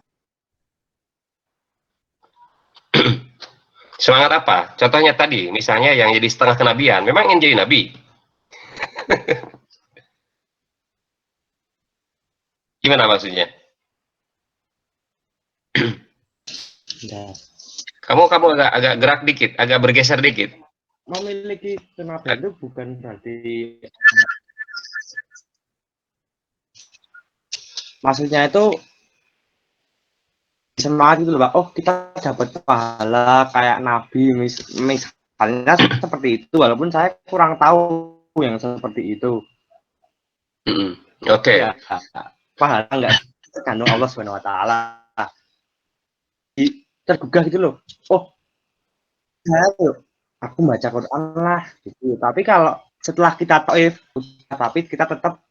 Semangat apa? Contohnya tadi, misalnya yang jadi setengah kenabian, memang ingin jadi nabi. Gimana maksudnya? Kamu agak gerak dikit, agak bergeser dikit. memiliki tenaga itu bukan berarti, maksudnya itu semangat gitu loh Pak. Oh kita dapat pahala kayak Nabi misalnya seperti itu, walaupun saya kurang tahu yang seperti itu. Oke. Ya, pahala nggak tergantung Allah Subhanahu Wa Taala. Tergugah gitu loh. Oh, aku baca Quran lah gitu. Tapi kalau setelah kita taif, tapi kita tetap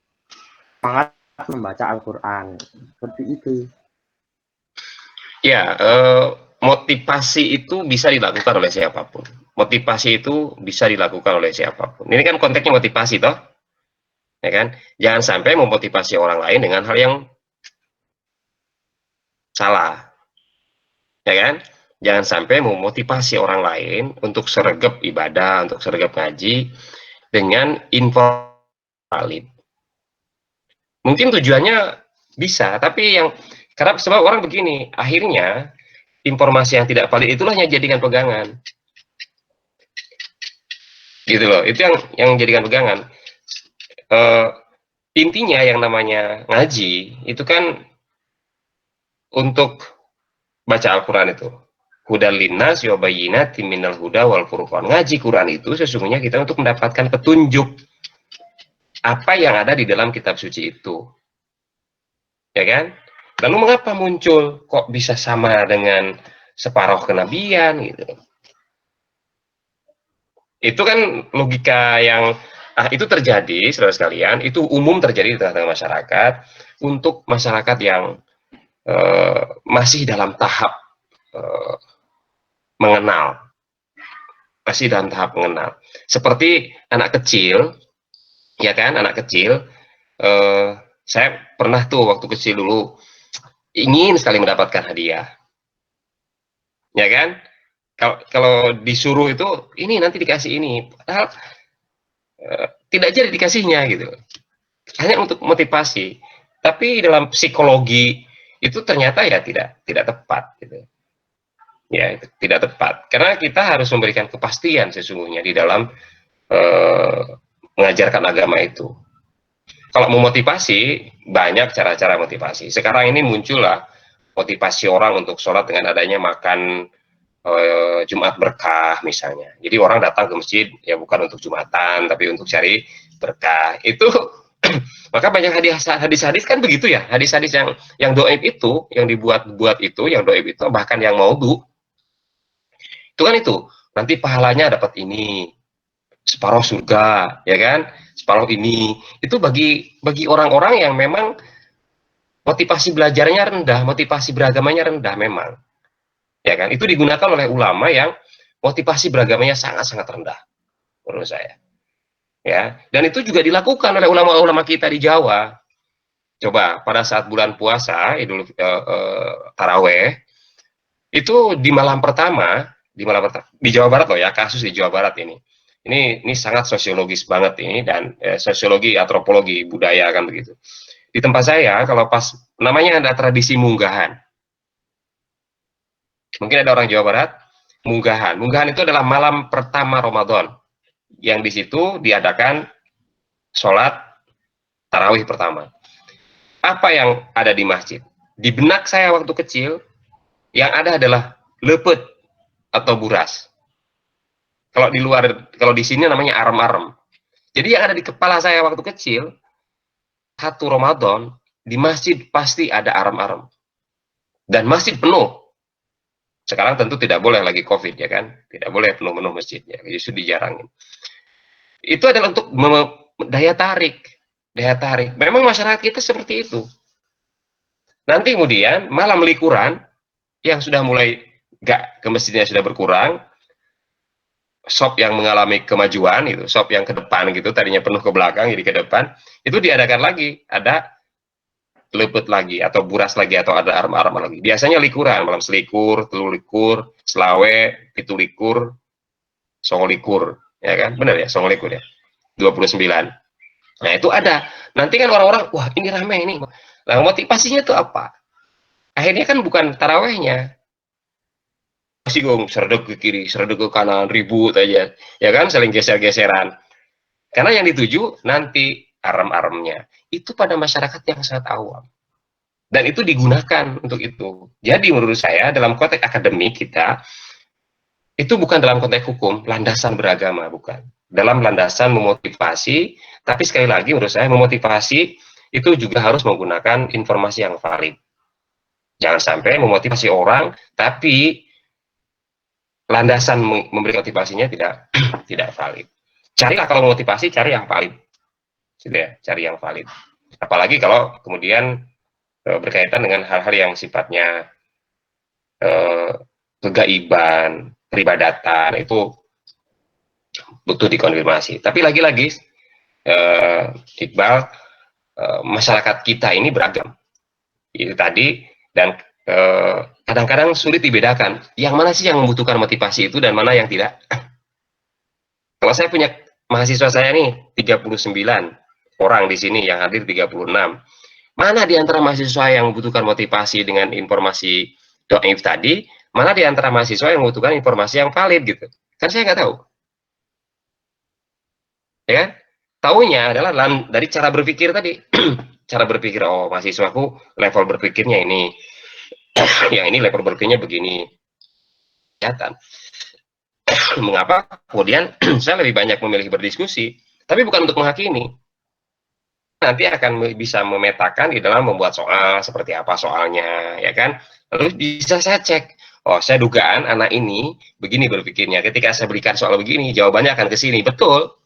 semangat membaca Al-Quran seperti itu. Ya, motivasi itu bisa dilakukan oleh siapapun. Motivasi itu bisa dilakukan oleh siapapun. Ini kan konteksnya motivasi toh, ya kan? Jangan sampai memotivasi orang lain dengan hal yang salah, ya kan? Jangan sampai memotivasi orang lain untuk sergap ibadah, untuk sergap ngaji dengan info valid. Mungkin tujuannya bisa, tapi yang karena sebab orang begini, akhirnya informasi yang tidak valid itulah yang jadikan pegangan. Gitu loh, itu yang jadikan pegangan. Intinya yang namanya ngaji itu kan untuk baca Al-Quran itu. Hudal linnas wa bayyinatin minal huda wal furqan. Ngaji Quran itu sesungguhnya kita untuk mendapatkan petunjuk apa yang ada di dalam kitab suci itu. Ya kan? Lalu mengapa muncul kok bisa sama dengan separuh kenabian gitu? Itu kan logika yang itu terjadi, saudara sekalian, itu umum terjadi di tengah-tengah masyarakat untuk masyarakat yang masih dalam tahap mengenal. Masih dalam tahap mengenal. Seperti anak kecil, ya kan, anak kecil, saya pernah tuh waktu kecil dulu ingin sekali mendapatkan hadiah, ya kan? Kalau disuruh itu ini nanti dikasih ini, padahal tidak jadi dikasihnya gitu, hanya untuk motivasi. Tapi dalam psikologi itu ternyata ya tidak tepat gitu. Ya itu tidak tepat karena kita harus memberikan kepastian sesungguhnya di dalam mengajarkan agama itu. Kalau mau motivasi, banyak cara-cara motivasi. Sekarang ini muncullah motivasi orang untuk sholat dengan adanya makan Jumat berkah misalnya. Jadi orang datang ke masjid ya bukan untuk Jumatan, tapi untuk cari berkah. Itu maka banyak hadis-hadis kan begitu ya. Hadis-hadis yang doib itu, yang dibuat-buat itu, yang doib itu bahkan yang maudhu. Itu kan itu. Nanti pahalanya dapat ini, separuh surga, ya kan? Separuh ini. Itu bagi orang-orang yang memang motivasi belajarnya rendah, motivasi beragamanya rendah memang. Ya kan? Itu digunakan oleh ulama yang motivasi beragamanya sangat-sangat rendah menurut saya. Ya, dan itu juga dilakukan oleh ulama-ulama kita di Jawa. Coba pada saat bulan puasa, Idul Taraweh, itu di malam pertama di Jawa Barat loh ya, kasus di Jawa Barat ini. Ini sangat sosiologis banget ini dan sosiologi antropologi budaya kan begitu. Di tempat saya kalau pas namanya ada tradisi munggahan. Mungkin ada orang Jawa Barat munggahan. Munggahan itu adalah malam pertama Ramadan yang di situ diadakan sholat tarawih pertama. Apa yang ada di masjid? Di benak saya waktu kecil yang ada adalah lepet atau buras. Kalau di luar, kalau di sini namanya arem-arem. Jadi yang ada di kepala saya waktu kecil, satu Ramadan, di masjid pasti ada arem-arem. Dan masjid penuh. Sekarang tentu tidak boleh lagi COVID, ya kan? Tidak boleh penuh-penuh masjidnya, justru dijarangin. Itu adalah untuk daya tarik. Daya tarik. Memang masyarakat kita seperti itu. Nanti kemudian, malam likuran, yang sudah mulai gak ke masjidnya sudah berkurang, shop yang mengalami kemajuan itu, shop yang ke depan gitu, tadinya penuh ke belakang jadi ke depan, itu diadakan lagi, ada lepet lagi atau buras lagi atau ada arem-arem lagi. Biasanya likuran, malam selikur, telu likur, selawe, pitu likur, songo likur, ya kan? Benar ya, songo likur ya. 29. Nah, itu ada. Nanti kan orang-orang, wah, ini ramai ini. Nah, motivasinya itu apa? Akhirnya kan bukan tarawehnya. tersinggung, serdek ke kiri, serdek ke kanan, ribut aja, ya kan, saling geser-geseran. Karena yang dituju nanti arem-aremnya itu pada masyarakat yang sangat awam. Dan itu digunakan untuk itu. Jadi menurut saya dalam konteks akademik kita, itu bukan dalam konteks hukum, landasan beragama, bukan. Dalam landasan memotivasi, tapi sekali lagi menurut saya memotivasi itu juga harus menggunakan informasi yang valid. Jangan sampai memotivasi orang, tapi landasan memberi motivasinya tidak tidak valid. Carilah kalau memotivasi, cari yang valid. Sudah, cari yang valid. Apalagi kalau kemudian berkaitan dengan hal-hal yang sifatnya kegaiban, peribadatan, itu butuh dikonfirmasi. Tapi lagi-lagi, Iqbal, masyarakat kita ini beragam. Itu tadi, dan kadang-kadang sulit dibedakan. Yang mana sih yang membutuhkan motivasi itu dan mana yang tidak. Kalau saya punya mahasiswa saya nih, 39 orang di sini, yang hadir 36. Mana di antara mahasiswa yang membutuhkan motivasi dengan informasi doif tadi, mana di antara mahasiswa yang membutuhkan informasi yang valid gitu. Kan saya nggak tahu. Ya kan? Taunya adalah dari cara berpikir tadi. Cara berpikir, oh mahasiswaku level berpikirnya ini. Yang ini level berpikirnya begini. Kelihatan. Mengapa kemudian saya lebih banyak memilih berdiskusi, tapi bukan untuk menghakimi. Nanti akan bisa memetakan di dalam membuat soal, seperti apa soalnya, ya kan? Lalu bisa saya cek, oh saya dugaan anak ini begini berpikirnya, ketika saya berikan soal begini, jawabannya akan ke sini, betul.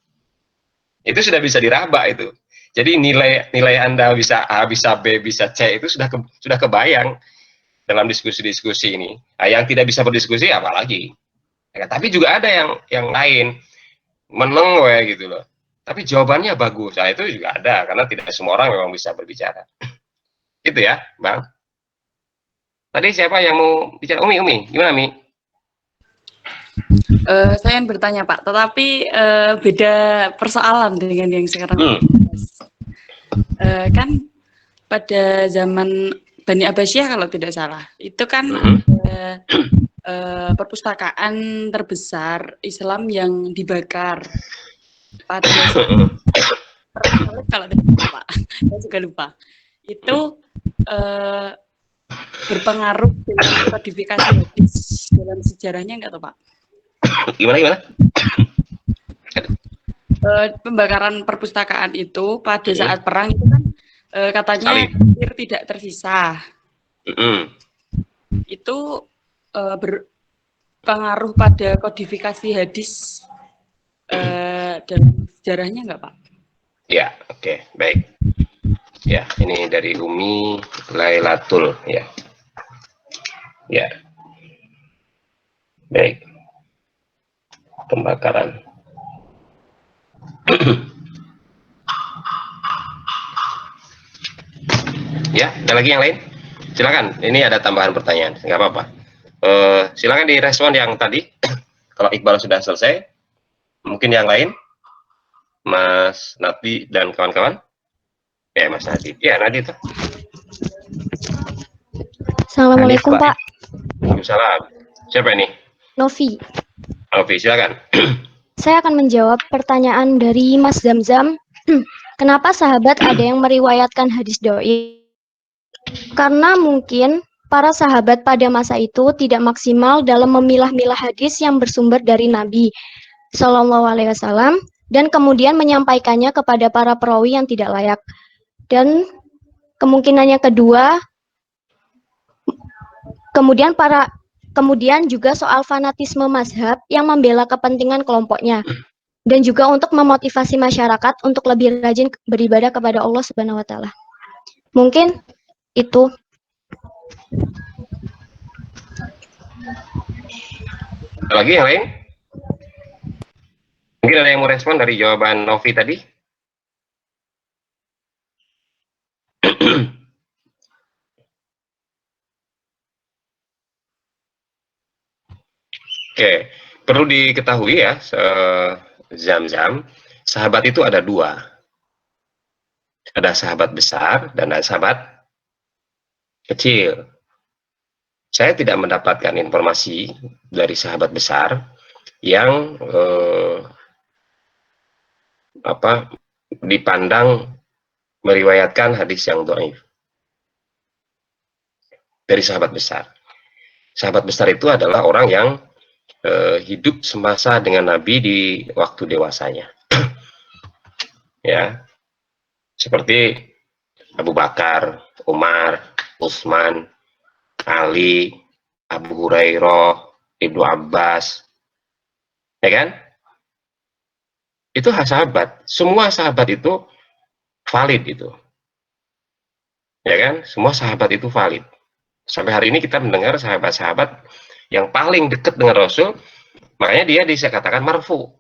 Itu sudah bisa diraba itu. Jadi nilai Anda bisa A, bisa B, bisa C, itu sudah kebayang dalam diskusi-diskusi ini. Nah, yang tidak bisa berdiskusi apalagi. Ya, tapi juga ada yang lain, meneng gitu loh. Tapi jawabannya bagus. Nah, itu juga ada, karena tidak semua orang memang bisa berbicara. Gitu ya, Bang. Tadi siapa yang mau bicara? Umi, gimana, Mi? Saya ingin bertanya, Pak, tetapi beda persoalan dengan yang sekarang. Kan pada zaman Bani Abbasiyah kalau tidak salah, itu kan perpustakaan terbesar Islam yang dibakar. Pada kalau tidak lupa, saya juga lupa. Itu berpengaruh dengan kodifikasi hadis dalam sejarahnya enggak, Pak? Gimana? Pembakaran perpustakaan itu pada saat perang itu kan katanya hampir tidak tersisa. Itu berpengaruh pada kodifikasi hadis dalam sejarahnya enggak, Pak? Ya, oke, baik. Ya, ini dari Umi Lailatul, ya. Ya. Baik. Pembakaran. Ya, ada lagi yang lain? Silakan. Ini ada tambahan pertanyaan, nggak apa-apa. Silakan direspon yang tadi. Kalau Iqbal sudah selesai, mungkin yang lain, Mas Nadi dan kawan-kawan. Ya, Mas Nadi. Ya, Nadi itu. Assalamualaikum, Hanif, Pak. Waalaikumsalam. Siapa ini? Novi. Novi, silakan. Saya akan menjawab pertanyaan dari Mas Zamzam. Kenapa sahabat ada yang meriwayatkan hadis doi? Karena mungkin para sahabat pada masa itu tidak maksimal dalam memilah-milah hadis yang bersumber dari Nabi Shallallahu Alaihi Wasallam dan kemudian menyampaikannya kepada para perawi yang tidak layak. Dan kemungkinan yang kedua, kemudian juga soal fanatisme mazhab yang membela kepentingan kelompoknya. Dan juga untuk memotivasi masyarakat untuk lebih rajin beribadah kepada Allah Subhanahu wa taala. Mungkin itu. Lagi yang lain? Mungkin ada yang mau respon dari jawaban Novi tadi? Oke, perlu diketahui ya, Zamzam, sahabat itu ada dua. Ada sahabat besar dan ada sahabat kecil. saya tidak mendapatkan informasi dari sahabat besar yang dipandang meriwayatkan hadis yang dhaif dari sahabat besar. Sahabat besar itu adalah orang yang hidup semasa dengan Nabi di waktu dewasanya. Ya, seperti Abu Bakar, Umar, Utsman, Ali, Abu Hurairah, Ibnu Abbas, ya kan? Itu sahabat. Semua sahabat itu valid itu, ya kan? Semua sahabat itu valid. Sampai hari ini kita mendengar sahabat-sahabat yang paling dekat dengan Rasul, makanya dia bisa katakan marfu.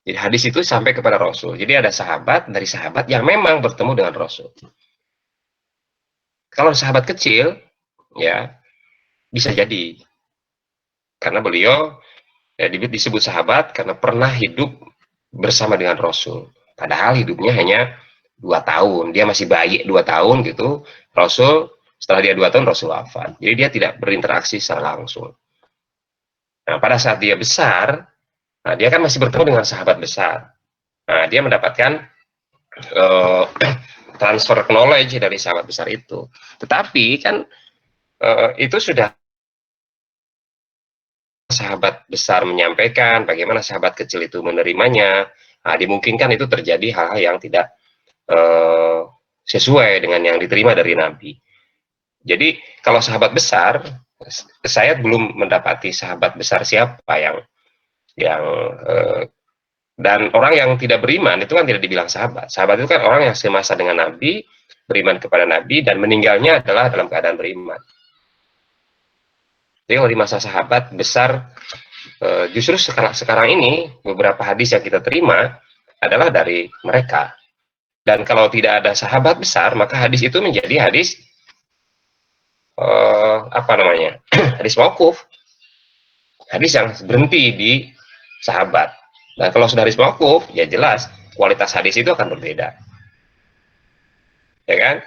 Jadi hadis itu sampai kepada Rasul. Jadi ada sahabat dari sahabat yang memang bertemu dengan Rasul. Kalau sahabat kecil, ya bisa jadi karena beliau ya, disebut sahabat karena pernah hidup bersama dengan Rasul. Padahal hidupnya hanya 2 tahun. Dia masih bayi 2 tahun gitu. Rasul setelah dia 2 tahun Rasul wafat. Jadi dia tidak berinteraksi secara langsung. Nah, pada saat dia besar, nah, dia kan masih bertemu dengan sahabat besar. Nah, dia mendapatkan transfer knowledge dari sahabat besar itu. Tetapi kan itu sudah sahabat besar menyampaikan, bagaimana sahabat kecil itu menerimanya. Nah, dimungkinkan itu terjadi hal-hal yang tidak sesuai dengan yang diterima dari Nabi. Jadi kalau sahabat besar, saya belum mendapati sahabat besar siapa yang dan orang yang tidak beriman itu kan tidak dibilang sahabat. Sahabat itu kan orang yang semasa dengan Nabi, beriman kepada Nabi, dan meninggalnya adalah dalam keadaan beriman. Jadi kalau di masa sahabat besar, justru sekarang ini beberapa hadis yang kita terima adalah dari mereka. Dan kalau tidak ada sahabat besar, maka hadis itu menjadi hadis hadis mauquf, hadis yang berhenti di sahabat. Dan kalau sudah hadis mauquf, ya jelas kualitas hadis itu akan berbeda, ya kan?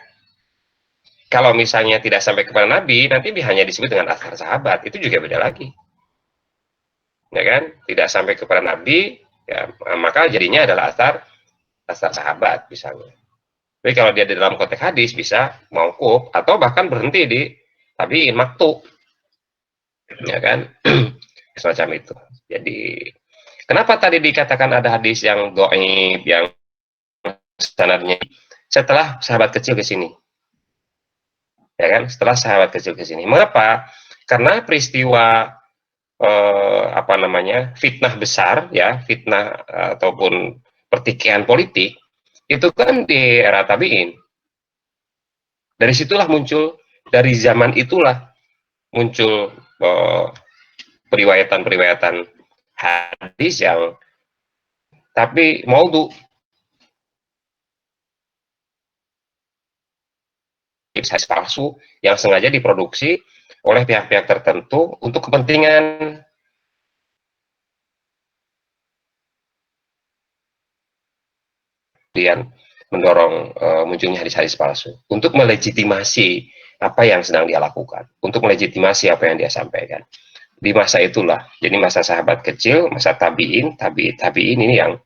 Kalau misalnya tidak sampai kepada Nabi, nanti hanya disebut dengan athar sahabat, itu juga beda lagi, ya kan? Tidak sampai kepada Nabi, ya, maka jadinya adalah athar sahabat misalnya. Tapi kalau dia di dalam konteks hadis bisa mauquf atau bahkan berhenti di tabi'in maktu, ya kan? Semacam itu. Jadi kenapa tadi dikatakan ada hadis yang dhaif, yang sanadnya setelah sahabat kecil ke sini, ya kan? Setelah sahabat kecil ke sini. Mengapa? Karena peristiwa fitnah besar, ya, fitnah ataupun pertikaian politik itu kan di era tabi'in. Dari situlah muncul, dari zaman itulah muncul periwayatan-periwayatan hadis yang tapi maudhu, hadis palsu yang sengaja diproduksi oleh pihak-pihak tertentu untuk kepentingan kemudian mendorong munculnya hadis-hadis palsu untuk melegitimasi apa yang sedang dia lakukan, untuk melegitimasi apa yang dia sampaikan. Di masa itulah, jadi masa sahabat kecil, masa tabi'in ini yang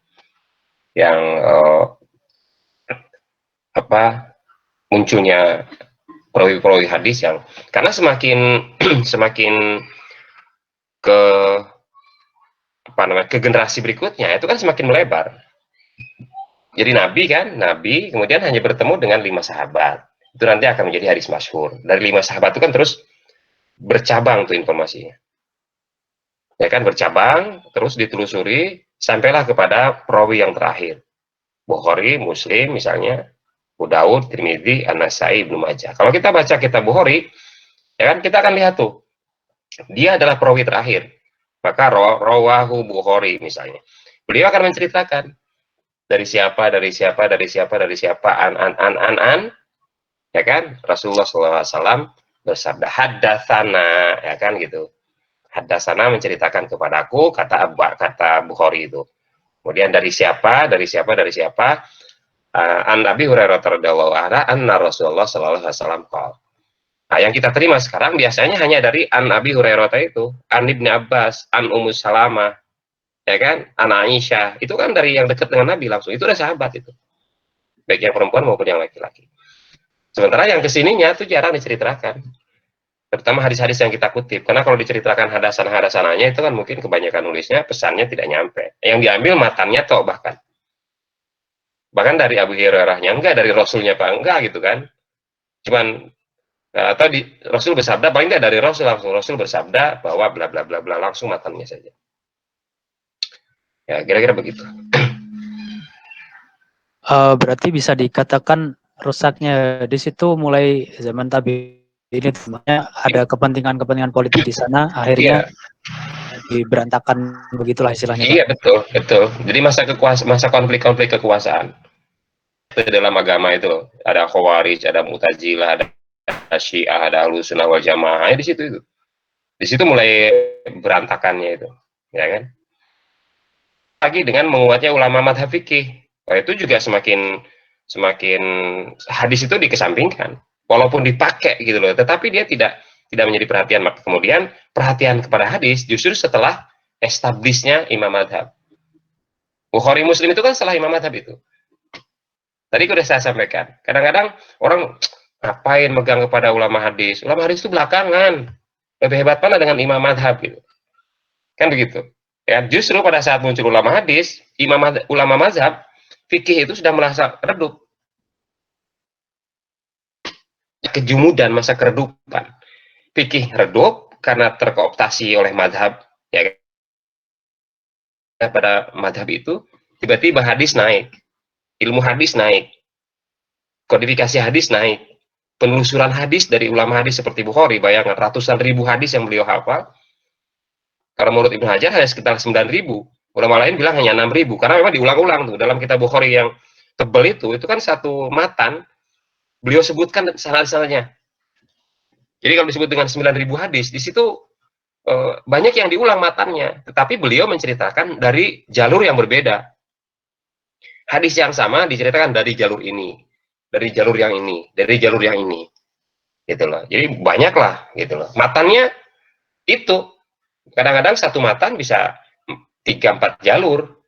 munculnya perawi-perawi hadis yang karena semakin ke generasi berikutnya itu kan semakin melebar. Jadi Nabi kemudian hanya bertemu dengan 5 sahabat. Itu nanti akan menjadi hadis masyhur. Dari 5 sahabat itu kan terus bercabang tuh informasinya. Ya kan, bercabang, terus ditelusuri, sampailah kepada perawi yang terakhir. Bukhari, Muslim misalnya, Abu Daud, Tirmidzi, An-Nasai, Ibnu Majah. Kalau kita baca kitab Bukhari, ya kan, kita akan lihat tuh, dia adalah perawi terakhir. Maka rawahu Bukhari misalnya. Beliau akan menceritakan dari siapa, an, ya kan? Rasulullah SAW bersabda, haddatsana, ya kan gitu. Haddatsana menceritakan kepadaku, kata Bukhari itu. Kemudian dari siapa, an Abi Hurairah radhiyallahu anhu, anna Rasulullah sallallahu alaihi wasallam qala. Nah, yang kita terima sekarang biasanya hanya dari An Abi Hurairah itu, An Ibni Abbas, An Ummu Salamah, ya kan, An Aisyah. Itu kan dari yang dekat dengan Nabi langsung. Itu udah sahabat itu. Baik yang perempuan maupun yang laki-laki. Sementara yang kesininya itu jarang diceritakan. Terutama hadis-hadis yang kita kutip. Karena kalau diceritakan hadasan-hadasananya itu kan mungkin kebanyakan nulisnya pesannya tidak nyampe. Yang diambil matannya toh bahkan. Bahkan dari Abu Hurairahnya enggak, dari Rasulnya Pak enggak gitu kan. Cuman atau Rasul bersabda, paling tidak dari Rasul bersabda bahwa bla bla bla bla, langsung matannya saja. Ya, kira-kira begitu. Berarti bisa dikatakan rusaknya di situ mulai zaman tabi'in, sebenarnya ada kepentingan-kepentingan politik di sana, akhirnya diberantakan, begitulah istilahnya, Pak. Iya, betul, betul. Jadi masa konflik-konflik kekuasaan. Itu dalam agama itu loh. Ada Khawarij, ada Mu'tazilah, ada Syiah, ada Ahlussunnah wal Jamaah. Di situ itu. Di situ mulai berantakannya itu, ya kan? Lagi dengan menguatnya ulama madhab fikih. Nah, itu juga semakin hadis itu dikesampingkan. Walaupun dipakai gitu loh, tetapi dia tidak menjadi perhatian. Maka kemudian perhatian kepada hadis justru setelah establishnya imam madhab. Bukhari Muslim itu kan setelah imam madhab itu. Tadi sudah saya sampaikan. Kadang-kadang orang ngapain megang kepada ulama hadis? Ulama hadis itu belakangan. Lebih hebat mana dengan imam madhab gitu. Kan begitu. Ya, justru pada saat muncul ulama hadis, ulama mazhab, fikih itu sudah merasa redup. Kejumudan, masa keredupan. Fikih redup karena terkooptasi oleh madhab. Ya, pada madhab itu, tiba-tiba hadis naik. Ilmu hadis naik. Kodifikasi hadis naik. Penelusuran hadis dari ulama hadis seperti Bukhari, bayangkan ratusan ribu hadis yang beliau hafal. Kalau menurut Ibnu Hajar hanya sekitar 9.000. Ulama lain bilang hanya 6.000. Karena memang diulang-ulang tuh. Dalam kitab Bukhari yang tebal itu kan satu matan, beliau sebutkan sanad-sanadnya. Jadi kalau disebut dengan 9.000 hadis, di situ banyak yang diulang matannya. Tetapi beliau menceritakan dari jalur yang berbeda. Hadis yang sama diceritakan dari jalur ini, dari jalur yang ini, dari jalur yang ini. Gitu loh. Jadi banyaklah gitu loh. Matannya itu kadang-kadang satu matan bisa 3-4 jalur.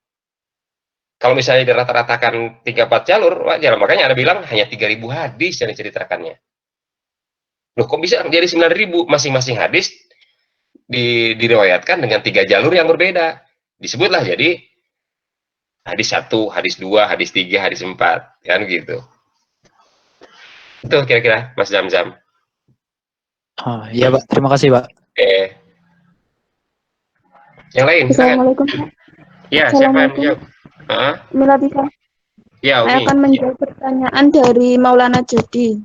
Kalau misalnya dirata-ratakan 3-4 jalur, wajar. Makanya ada bilang hanya 3.000 hadis yang diceritakannya. Loh, kok bisa jadi 9.000? Masing-masing hadis diriwayatkan dengan 3 jalur yang berbeda. Disebutlah jadi hadis 1, hadis 2, hadis 3, hadis 4. Kan gitu. Itu kira-kira, Mas Zam-Zam. Oh, iya, Pak. Terima kasih, Pak. Yang lain, Assalamualaikum, Pak. Ya, siapa yang menjawab? Milatika. Ya, Saya akan menjawab pertanyaan dari Maulana Jodi.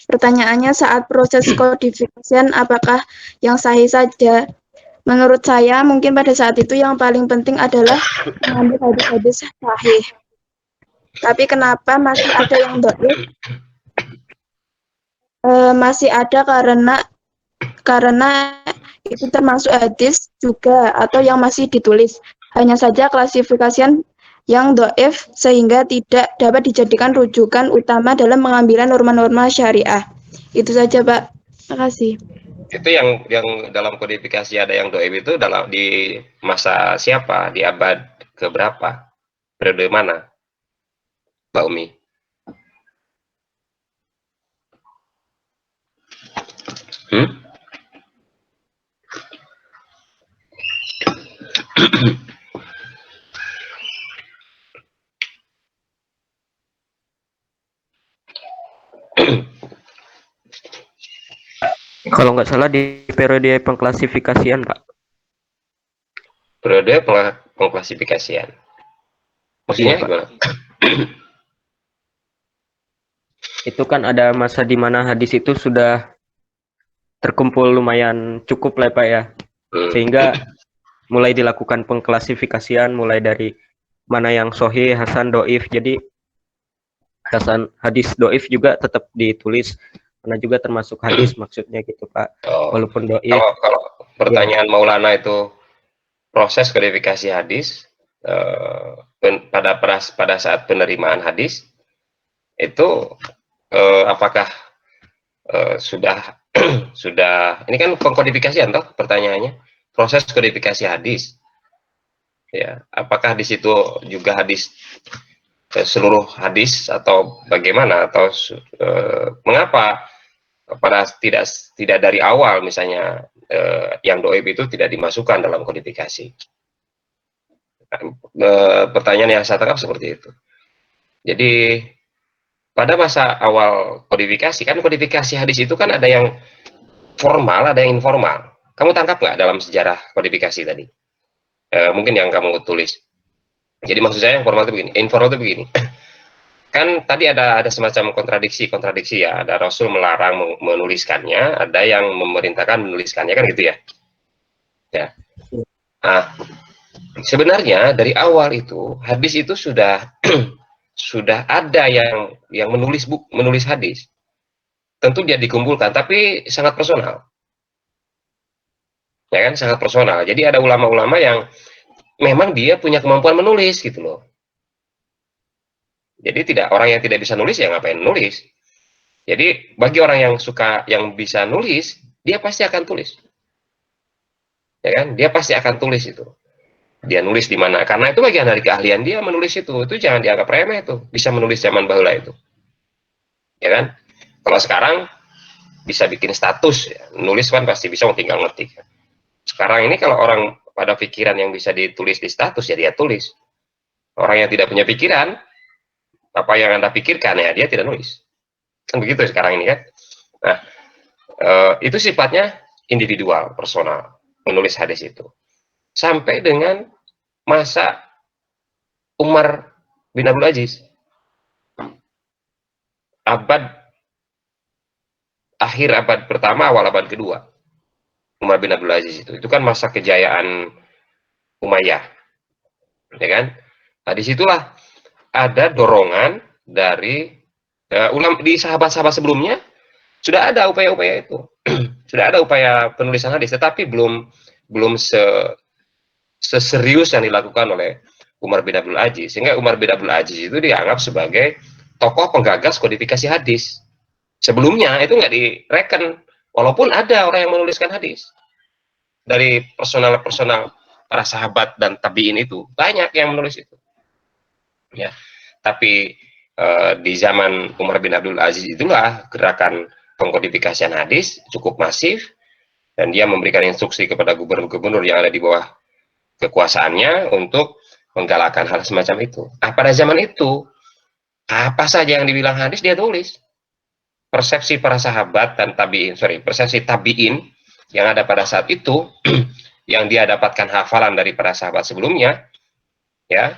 Pertanyaannya, saat proses kodifikasian apakah yang sahih saja? Menurut saya, mungkin pada saat itu yang paling penting adalah mengambil hadis-hadis sahih. Tapi kenapa masih ada yang dhaif? Masih ada karena itu termasuk hadis juga atau yang masih ditulis. Hanya saja klasifikasian yang dhaif sehingga tidak dapat dijadikan rujukan utama dalam pengambilan norma-norma syariah. Itu saja, Pak. Terima kasih. Itu yang dalam kodifikasi ada yang dhaif itu di masa siapa? Di abad keberapa? Periode mana? Mbak Umi. Kalau nggak salah di periode pengklasifikasian, Pak. Periode pengklasifikasian. Maksudnya gimana? Itu kan ada masa di mana hadis itu sudah terkumpul lumayan cukup lah, Pak, ya. Sehingga mulai dilakukan pengklasifikasian, mulai dari mana yang sahih, hasan, doif. Jadi hadis doif juga tetap ditulis, karena juga termasuk hadis maksudnya gitu, Pak. Walaupun doif. Kalau pertanyaan Maulana itu proses kodifikasi hadis pada saat penerimaan hadis itu apakah sudah sudah ini kan pengkodifikasian toh pertanyaannya, proses kodifikasi hadis. Ya, apakah di situ juga hadis seluruh hadis atau bagaimana, atau mengapa pada tidak dari awal misalnya yang doib itu tidak dimasukkan dalam kodifikasi. Pertanyaan yang saya tangkap seperti itu. Jadi pada masa awal kodifikasi, kan kodifikasi hadis itu kan ada yang formal, ada yang informal. Kamu tangkap nggak dalam sejarah kodifikasi tadi? Mungkin yang kamu tulis. Jadi maksud saya yang formal itu begini, informal itu begini. Kan tadi ada semacam kontradiksi ya. Ada Rasul melarang menuliskannya, ada yang memerintahkan menuliskannya, kan gitu ya. Ya. Nah, sebenarnya dari awal itu hadis itu sudah sudah ada yang menulis hadis. Tentu dia dikumpulkan, tapi sangat personal. Ya kan, sangat personal. Jadi ada ulama-ulama yang memang dia punya kemampuan menulis gitu loh. Jadi orang yang tidak bisa nulis ya ngapain nulis. Jadi bagi orang yang bisa nulis, dia pasti akan tulis. Ya kan? Dia pasti akan tulis itu. Dia nulis di mana? Karena itu bagian dari keahlian dia menulis itu. Itu jangan dianggap remeh itu. Bisa menulis zaman bahula itu. Ya kan? Kalau sekarang bisa bikin status, ya. Nulis kan pasti bisa, tinggal ngetik. Sekarang ini kalau orang pada pikiran yang bisa ditulis di status, ya dia tulis. Orang yang tidak punya pikiran, apa yang Anda pikirkan, ya dia tidak nulis. Kan begitu sekarang ini kan. Nah, itu sifatnya individual, personal, menulis hadis itu. Sampai dengan masa Umar bin Abdul Aziz. Akhir abad pertama, awal abad kedua. Umar bin Abdul Aziz itu kan masa kejayaan Umayyah, ya kan? Nah, disitulah ada dorongan dari di sahabat-sahabat sebelumnya sudah ada upaya-upaya itu, sudah ada upaya penulisan hadis, tetapi belum seserius yang dilakukan oleh Umar bin Abdul Aziz, sehingga Umar bin Abdul Aziz itu dianggap sebagai tokoh penggagas kodifikasi hadis. Sebelumnya itu nggak direken. Walaupun ada orang yang menuliskan hadis dari personal para sahabat dan tabiin itu banyak yang menulis itu, ya. Tapi di zaman Umar bin Abdul Aziz itulah gerakan pengkodifikasian hadis cukup masif, dan dia memberikan instruksi kepada gubernur-gubernur yang ada di bawah kekuasaannya untuk menggalakkan hal semacam itu. Pada zaman itu apa saja yang dibilang hadis dia tulis. Persepsi para sahabat dan persepsi tabiin yang ada pada saat itu, yang dia dapatkan hafalan dari para sahabat sebelumnya, ya,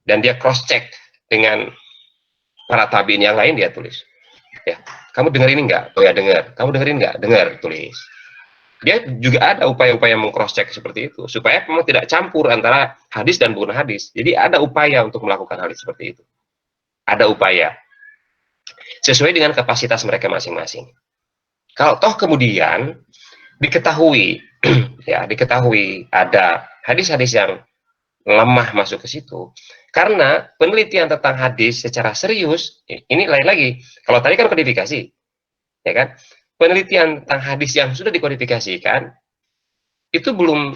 dan dia cross check dengan para tabiin yang lain, dia tulis. Ya, kamu dengar ini enggak? Oh ya dengar. Kamu dengerin enggak? Dengar, tulis. Dia juga ada upaya-upaya meng-cross check seperti itu supaya memang tidak campur antara hadis dan bukan hadis. Jadi ada upaya untuk melakukan hal seperti itu. Ada upaya sesuai dengan kapasitas mereka masing-masing. Kalau toh kemudian diketahui ada hadis-hadis yang lemah masuk ke situ, karena penelitian tentang hadis secara serius, ini lain lagi. Kalau tadi kan kodifikasi, ya kan? Penelitian tentang hadis yang sudah dikodifikasikan itu belum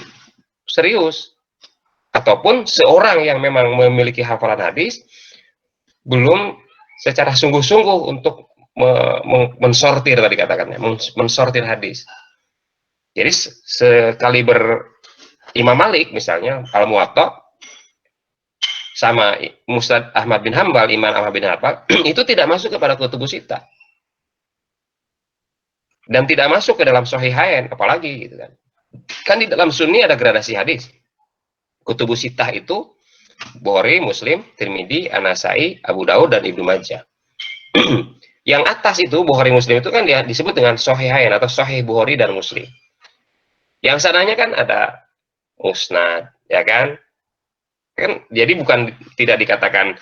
serius, ataupun seorang yang memang memiliki hafalan hadis belum secara sungguh-sungguh untuk mensortir, tadi katakannya, mensortir hadis. Jadi sekaliber Imam Malik misalnya, Al-Muwatta, sama Musnad Ahmad bin Hambal, Imam Ahmad bin Hambal, itu tidak masuk kepada kutubus sittah. Dan tidak masuk ke dalam Sahihain, apalagi gitu kan. Kan di dalam Sunni ada gradasi hadis. Kutubus sittah itu Bukhari, Muslim, Tirmidzi, An-Nasai, Abu Daud, dan Ibnu Majah. Yang atas itu Bukhari, Muslim itu kan dia disebut dengan Sahihain atau Sahih Bukhari dan Muslim. Yang sananya kan ada Musnad, ya kan? Jadi bukan tidak dikatakan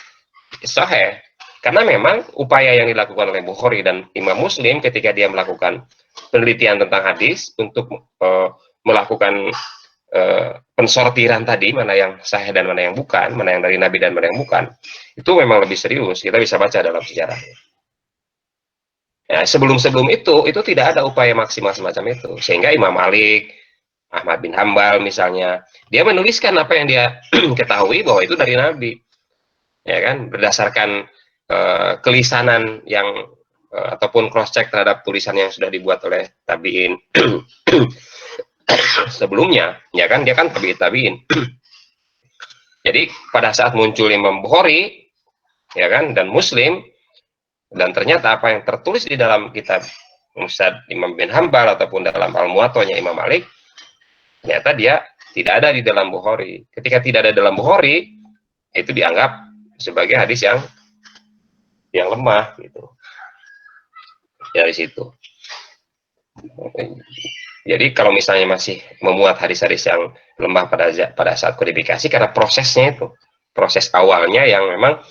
sahih, karena memang upaya yang dilakukan oleh Bukhari dan Imam Muslim ketika dia melakukan penelitian tentang hadis untuk melakukan pensortiran tadi, mana yang sahih dan mana yang bukan, mana yang dari Nabi dan mana yang bukan, itu memang lebih serius. Kita bisa baca dalam sejarahnya. Ya, sebelum itu tidak ada upaya maksimal semacam itu, sehingga Imam Malik, Ahmad bin Hambal misalnya, dia menuliskan apa yang dia ketahui bahwa itu dari Nabi, ya kan, berdasarkan kelisanan yang ataupun cross check terhadap tulisan yang sudah dibuat oleh tabiin sebelumnya, ya kan, dia kan tabiin. Jadi pada saat muncul Imam Bukhari, ya kan, dan Muslim, dan ternyata apa yang tertulis di dalam kitab Musnad Imam bin Hambal ataupun dalam Al-Muwatta'nya Imam Malik, ternyata dia tidak ada di dalam Bukhari. Ketika tidak ada dalam Bukhari, itu dianggap sebagai hadis yang lemah gitu. Dari situ. Jadi kalau misalnya masih memuat hadis-hadis yang lemah pada saat kodifikasi, karena prosesnya itu, proses awalnya yang memang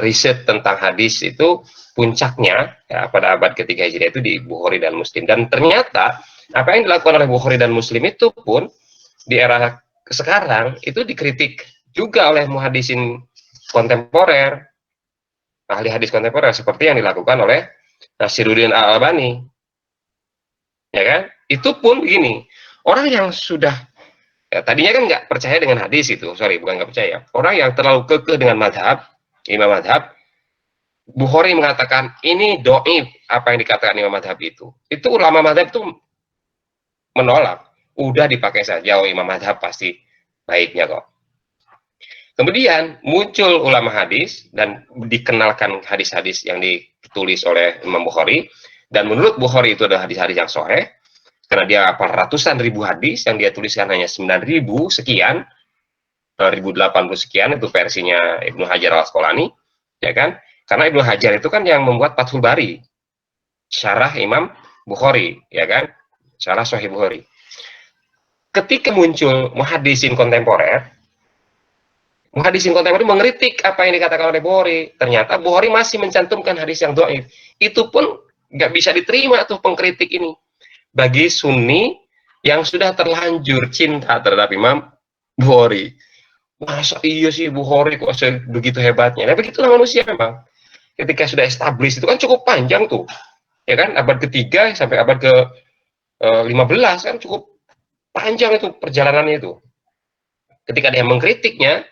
riset tentang hadis itu puncaknya ya, pada abad ketiga Hijriah itu di Bukhari dan Muslim. Dan ternyata apa yang dilakukan oleh Bukhari dan Muslim itu pun di era sekarang itu dikritik juga oleh muhadisin kontemporer, ahli hadis kontemporer, seperti yang dilakukan oleh Nasiruddin Al-Albani, ya kan? Itu pun begini, orang yang sudah ya, tadinya kan nggak percaya dengan hadis itu, bukan nggak percaya, orang yang terlalu kekeh dengan madhab, imam madhab, Bukhari mengatakan ini doib apa yang dikatakan imam madhab itu ulama madhab itu menolak, udah dipakai saja, imam madhab pasti baiknya kok. Kemudian muncul ulama hadis dan dikenalkan hadis-hadis yang ditulis oleh Imam Bukhari, dan menurut Bukhari itu adalah hadis-hadis yang sahih, karena dia hafal ratusan ribu hadis, yang dia tuliskan hanya 9.000 sekian, 1080 sekian, itu versinya Ibnu Hajar Al-Asqalani, ya kan? Karena Ibnu Hajar itu kan yang membuat Fathul Bari, syarah Imam Bukhari, ya kan? Syarah Sahih Bukhari. Ketika muncul muhadisin kontemporer mengkritik apa yang dikatakan oleh Bukhari, ternyata Bukhari masih mencantumkan hadis yang dhaif. Itu pun nggak bisa diterima tuh pengkritik ini. Bagi Sunni yang sudah terlanjur cinta terhadap Imam Bukhari. Masa iya sih Bukhari kok begitu hebatnya? Nah begitulah manusia memang. Ketika sudah established itu kan cukup panjang tuh. Ya kan, abad ketiga sampai abad ke 15 kan cukup panjang itu perjalanannya itu. Ketika dia mengkritiknya,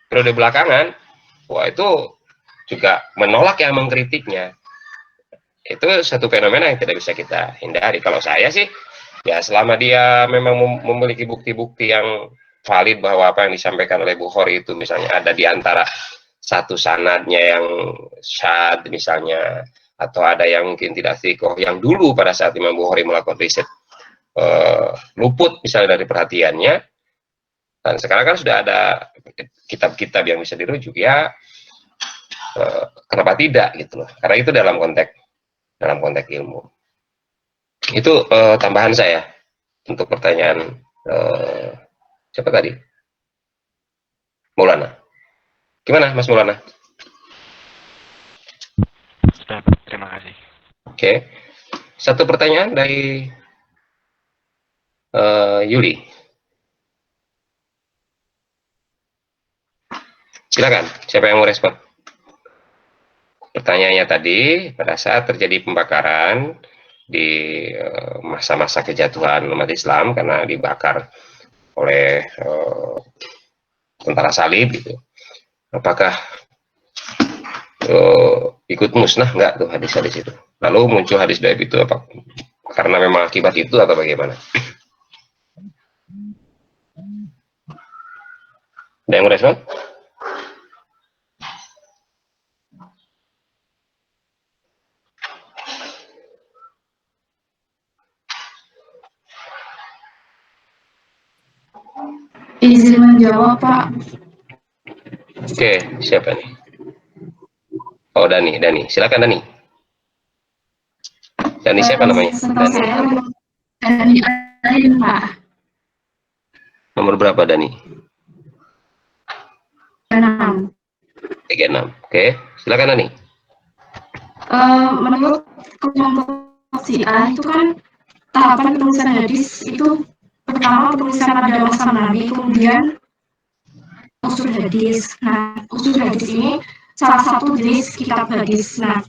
periode belakangan, wah itu juga menolak yang mengkritiknya. Itu satu fenomena yang tidak bisa kita hindari. Kalau saya sih, ya selama dia memang memiliki bukti-bukti yang valid bahwa apa yang disampaikan oleh Bukhari itu misalnya ada di antara satu sanadnya yang syad misalnya, atau ada yang mungkin tidak sikoh, yang dulu pada saat Imam Bukhari melakukan riset luput misalnya dari perhatiannya, dan sekarang kan sudah ada kitab-kitab yang bisa dirujuk, ya kenapa tidak gitu loh, karena itu dalam konteks ilmu. Itu tambahan saya untuk pertanyaan siapa tadi? Maulana. Gimana Mas Maulana? Terima kasih. Oke. Satu pertanyaan dari Yuli. Silakan, siapa yang mau respon? Pertanyaannya tadi, pada saat terjadi pembakaran di masa-masa kejatuhan umat Islam karena dibakar oleh tentara salib gitu, apakah ikut musnah nggak tuh hadis-hadis itu? Lalu muncul hadis dhaif itu apa karena memang akibat itu atau bagaimana? Ada yang merespon? Izin menjawab, Pak. Oke, siapa nih? Oh, Dani. Silakan Dani. Dani siapa namanya? Dani Ain, Pak. Nomor berapa Dani? 6. 36. Oke, silakan Dani. Menurut kelompok Syiah itu kan tahapan penulisan hadis itu pertama penulisan pada masa Nabi, kemudian usul hadis. Nah, usul hadis ini salah satu jenis kitab hadis. Nah,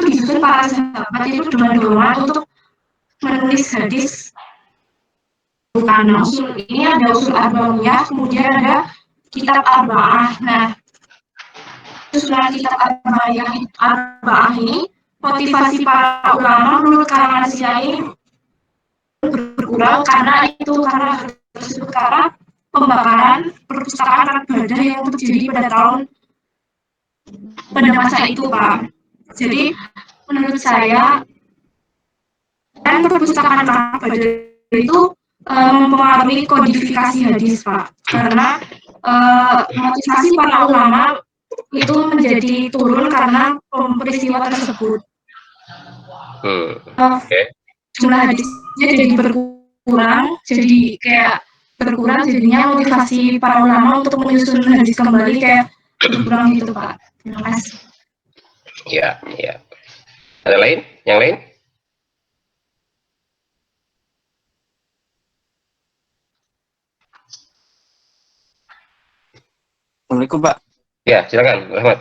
disusun para sahabat itu dengan dorongan untuk menulis hadis. Bukan usul ini ada usul arba'iyah, kemudian ada kitab arba'ah. Nah, usulan kitab arba'ah ini motivasi para ulama menurut kalangan Syiah berkurang karena tersebut karena pembakaran perpustakaan ibadah yang terjadi pada masa itu, Pak. Jadi menurut saya dan perpustakaan ibadah itu mempengaruhi kodifikasi hadis, Pak, karena motivasi para ulama itu menjadi turun karena peristiwa tersebut. Jumlah hadisnya jadi berkurang, jadinya motivasi para ulama untuk menyusun hadis kembali kayak berkurang gitu, Pak. Terima kasih. Ya, ya. Ada lain? Yang lain? Assalamualaikum, Pak. Ya, silakan, Rahmat.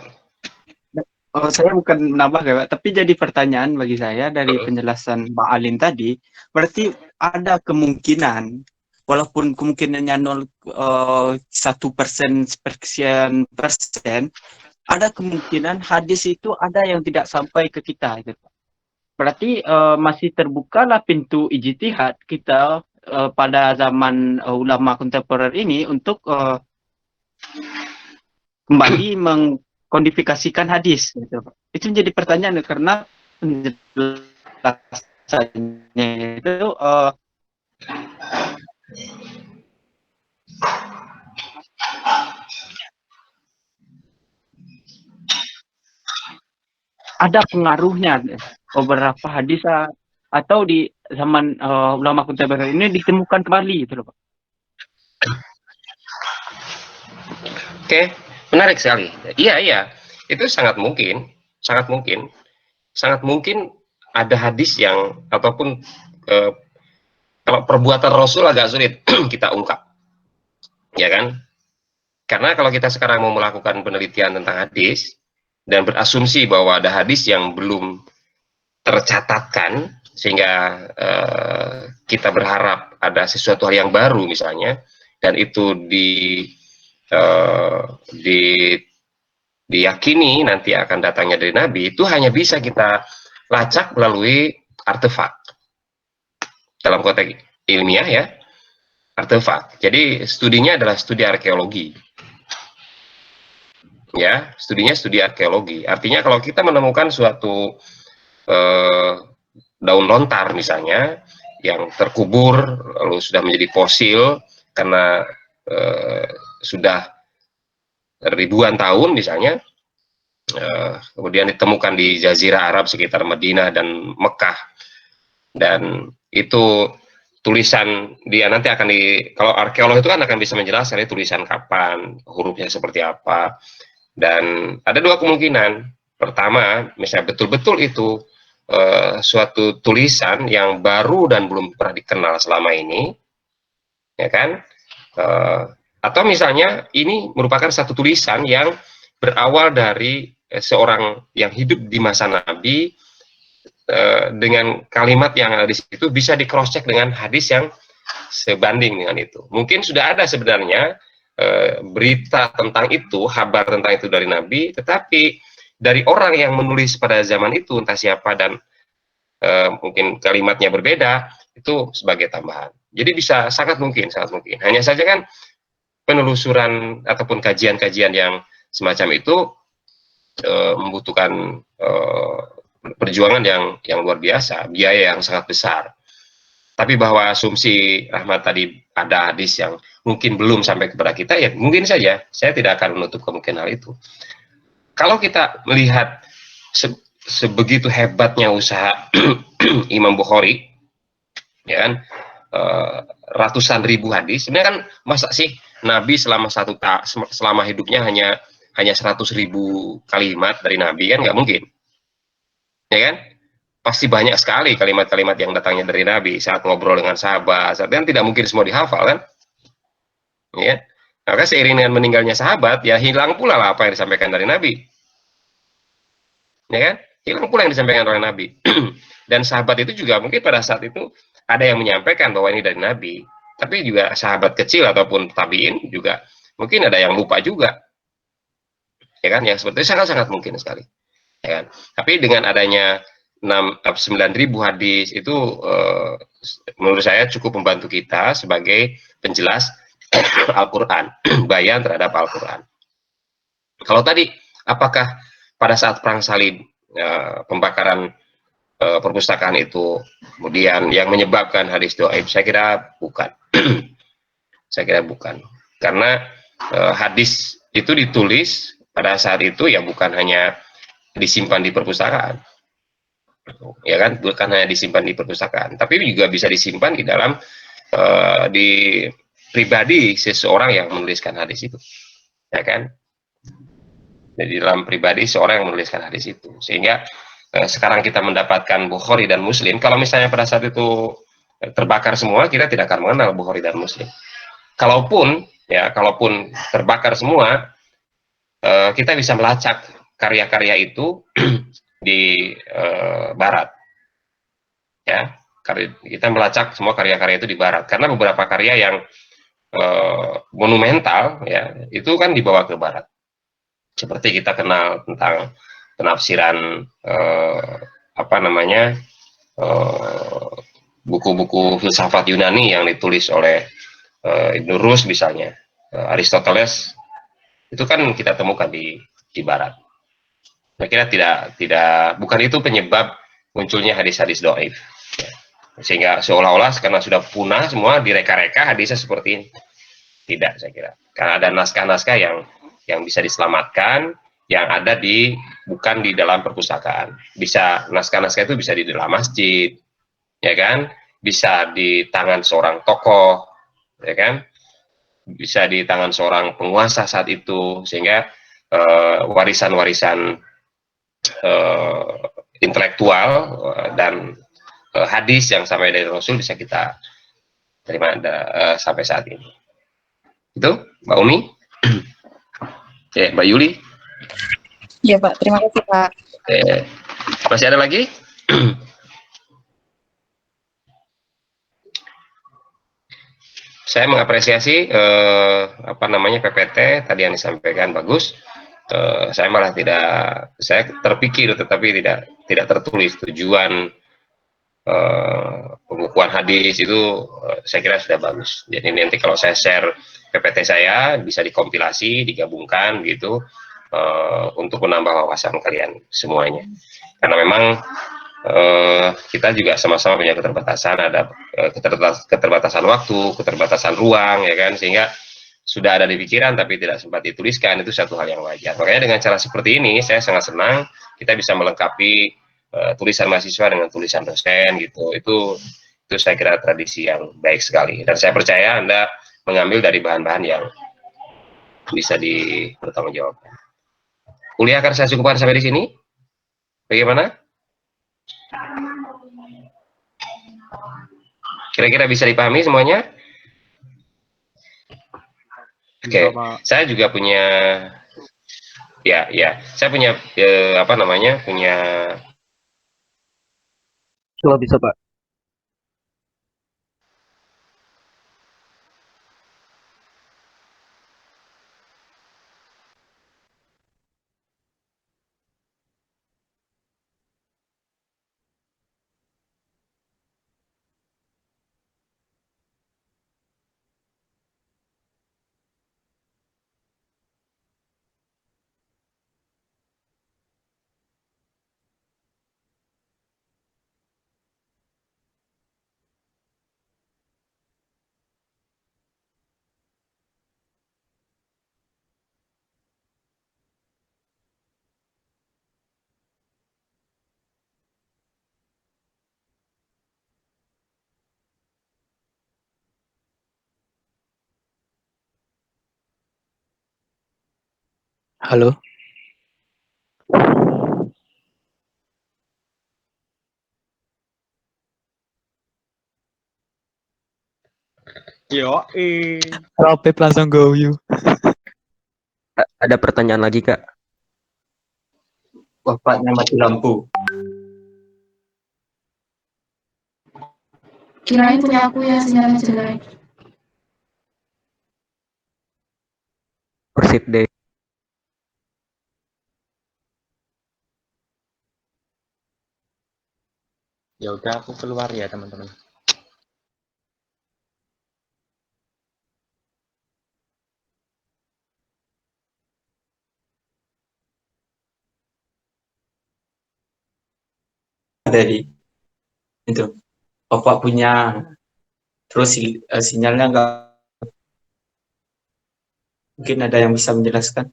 Oh, saya bukan menambah ya, Pak, tapi jadi pertanyaan bagi saya dari penjelasan Pak Alin tadi, berarti ada kemungkinan, walaupun kemungkinannya 1% sekian persen, ada kemungkinan hadis itu ada yang tidak sampai ke kita, gitu. Berarti masih terbukalah pintu ijtihad kita pada zaman ulama kontemporer ini untuk kembali mengkodifikasikan hadis, gitu. Itu menjadi pertanyaan karena penjelasannya itu ada pengaruhnya beberapa hadis atau di zaman ulama kontemporer ini ditemukan kembali, gitu loh, Pak. Oke, menarik sekali. Iya, iya, itu sangat mungkin ada hadis yang ataupun kalau perbuatan Rasul agak sulit kita ungkap, ya kan? Karena kalau kita sekarang mau melakukan penelitian tentang hadis dan berasumsi bahwa ada hadis yang belum tercatatkan sehingga kita berharap ada sesuatu hal yang baru misalnya, dan itu diyakini nanti akan datangnya dari Nabi, itu hanya bisa kita lacak melalui artefak dalam konteks ilmiah, ya, artefak. Jadi studinya adalah studi arkeologi, ya, studinya studi arkeologi. Artinya kalau kita menemukan suatu daun lontar misalnya yang terkubur lalu sudah menjadi fosil karena sudah ribuan tahun misalnya, kemudian ditemukan di Jazirah Arab sekitar Madinah dan Mekah, dan itu tulisan dia nanti akan kalau arkeolog itu kan akan bisa menjelaskan tulisan kapan, hurufnya seperti apa, dan ada dua kemungkinan. Pertama, misalnya betul-betul itu suatu tulisan yang baru dan belum pernah dikenal selama ini, ya kan? Atau misalnya ini merupakan satu tulisan yang berawal dari seorang yang hidup di masa Nabi, dengan kalimat yang ada di situ bisa di cross check dengan hadis yang sebanding dengan itu. Mungkin sudah ada sebenarnya berita tentang itu, kabar tentang itu dari Nabi, tetapi dari orang yang menulis pada zaman itu entah siapa dan mungkin kalimatnya berbeda, itu sebagai tambahan. Jadi bisa sangat mungkin. Hanya saja kan penelusuran ataupun kajian-kajian yang semacam itu membutuhkan perjuangan yang luar biasa, biaya yang sangat besar. Tapi bahwa asumsi Ahmad tadi ada hadis yang mungkin belum sampai kepada kita, ya mungkin saja. Saya tidak akan menutup kemungkinan hal itu. Kalau kita melihat sebegitu hebatnya usaha Imam Bukhari, ya kan, ratusan ribu hadis. Sebenarnya kan masa sih Nabi selama hidupnya hanya 100.000 kalimat dari Nabi, kan nggak mungkin, ya kan? Pasti banyak sekali kalimat-kalimat yang datangnya dari Nabi saat ngobrol dengan sahabat. Saat kan tidak mungkin semua dihafal, kan? Ya. Maka seiring dengan meninggalnya sahabat, ya hilang pula lah apa yang disampaikan dari Nabi, ya kan? hilang pula yang disampaikan oleh Nabi. Dan sahabat itu juga mungkin pada saat itu ada yang menyampaikan bahwa ini dari Nabi, tapi juga sahabat kecil ataupun tabiin juga mungkin ada yang lupa juga, ya kan? Yang seperti itu sangat-sangat mungkin sekali, ya kan? Tapi dengan adanya 9.000 hadis itu menurut saya cukup membantu kita sebagai penjelas Al-Quran, bayan terhadap Al-Quran. Kalau tadi, apakah pada saat perang salib pembakaran perpustakaan itu kemudian yang menyebabkan hadis doaib? Saya kira bukan. Saya kira bukan, karena hadis itu ditulis pada saat itu ya bukan hanya disimpan di perpustakaan, ya kan, bukan hanya disimpan di perpustakaan, tapi juga bisa disimpan di dalam di pribadi seseorang yang menuliskan hadis itu, ya kan. Di dalam pribadi seorang yang menuliskan hadis itu, sehingga sekarang kita mendapatkan Bukhari dan Muslim. Kalau misalnya pada saat itu terbakar semua, kita tidak akan mengenal Bukhari dan Muslim. Kalaupun terbakar semua, kita bisa melacak karya-karya itu di barat, ya. Kita melacak semua karya-karya itu di barat, karena beberapa karya yang monumental, ya, itu kan dibawa ke barat. Seperti kita kenal tentang penafsiran buku-buku filsafat Yunani yang ditulis oleh Ibn Rus misalnya, Aristoteles, itu kan kita temukan di barat. Saya kira bukan itu penyebab munculnya hadis-hadis doif, ya. Sehingga seolah-olah karena sudah punah semua direka-reka hadisnya seperti ini. Tidak, saya kira, karena ada naskah-naskah yang bisa diselamatkan, yang ada bukan di dalam perpustakaan. Bisa naskah-naskah itu bisa di dalam masjid, ya kan? Bisa di tangan seorang tokoh, ya kan? Bisa di tangan seorang penguasa saat itu, sehingga warisan-warisan intelektual dan hadis yang sampai dari Rasul bisa kita terima sampai saat ini. Itu, Mbak Umi. Oke, Mbak Yuli. Iya Pak, terima kasih Pak. Oke. Masih ada lagi? Saya mengapresiasi PPT tadi yang disampaikan bagus. Saya malah saya terpikir tetapi tidak tertulis tujuan pembukuan hadis itu. Saya kira sudah bagus. Jadi nanti kalau saya share PPT saya bisa dikompilasi, digabungkan gitu, untuk menambah wawasan kalian semuanya. Karena memang kita juga sama-sama punya keterbatasan, ada keterbatasan waktu, keterbatasan ruang, ya kan, sehingga sudah ada di pikiran tapi tidak sempat dituliskan. Itu satu hal yang wajar. Makanya dengan cara seperti ini saya sangat senang kita bisa melengkapi tulisan mahasiswa dengan tulisan dosen gitu. Itu saya kira tradisi yang baik sekali, dan saya percaya Anda mengambil dari bahan-bahan yang bisa dipertanggungjawabkan. Kuliah akan saya cukupkan sampai di sini. Bagaimana? Kira-kira bisa dipahami semuanya? Oke, saya juga punya, saya punya punya. Coba bisa Pak. Halo. Yo, Rapip langsung go you. Ada pertanyaan lagi Kak? Bapaknya mati lampu. Kirain punya aku yang sinyalnya jelek. Persib deh. Ya udah aku keluar ya teman-teman. Dari itu Bapak punya terus sinyalnya nggak, mungkin ada yang bisa menjelaskan.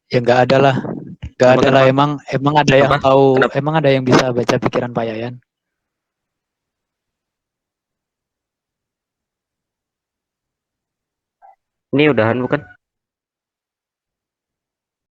Ya nggak ada lah, nggak ada lah. Emang ada yang tahu, emang ada yang bisa baca pikiran Pak Yayan? Ini udahan bukan?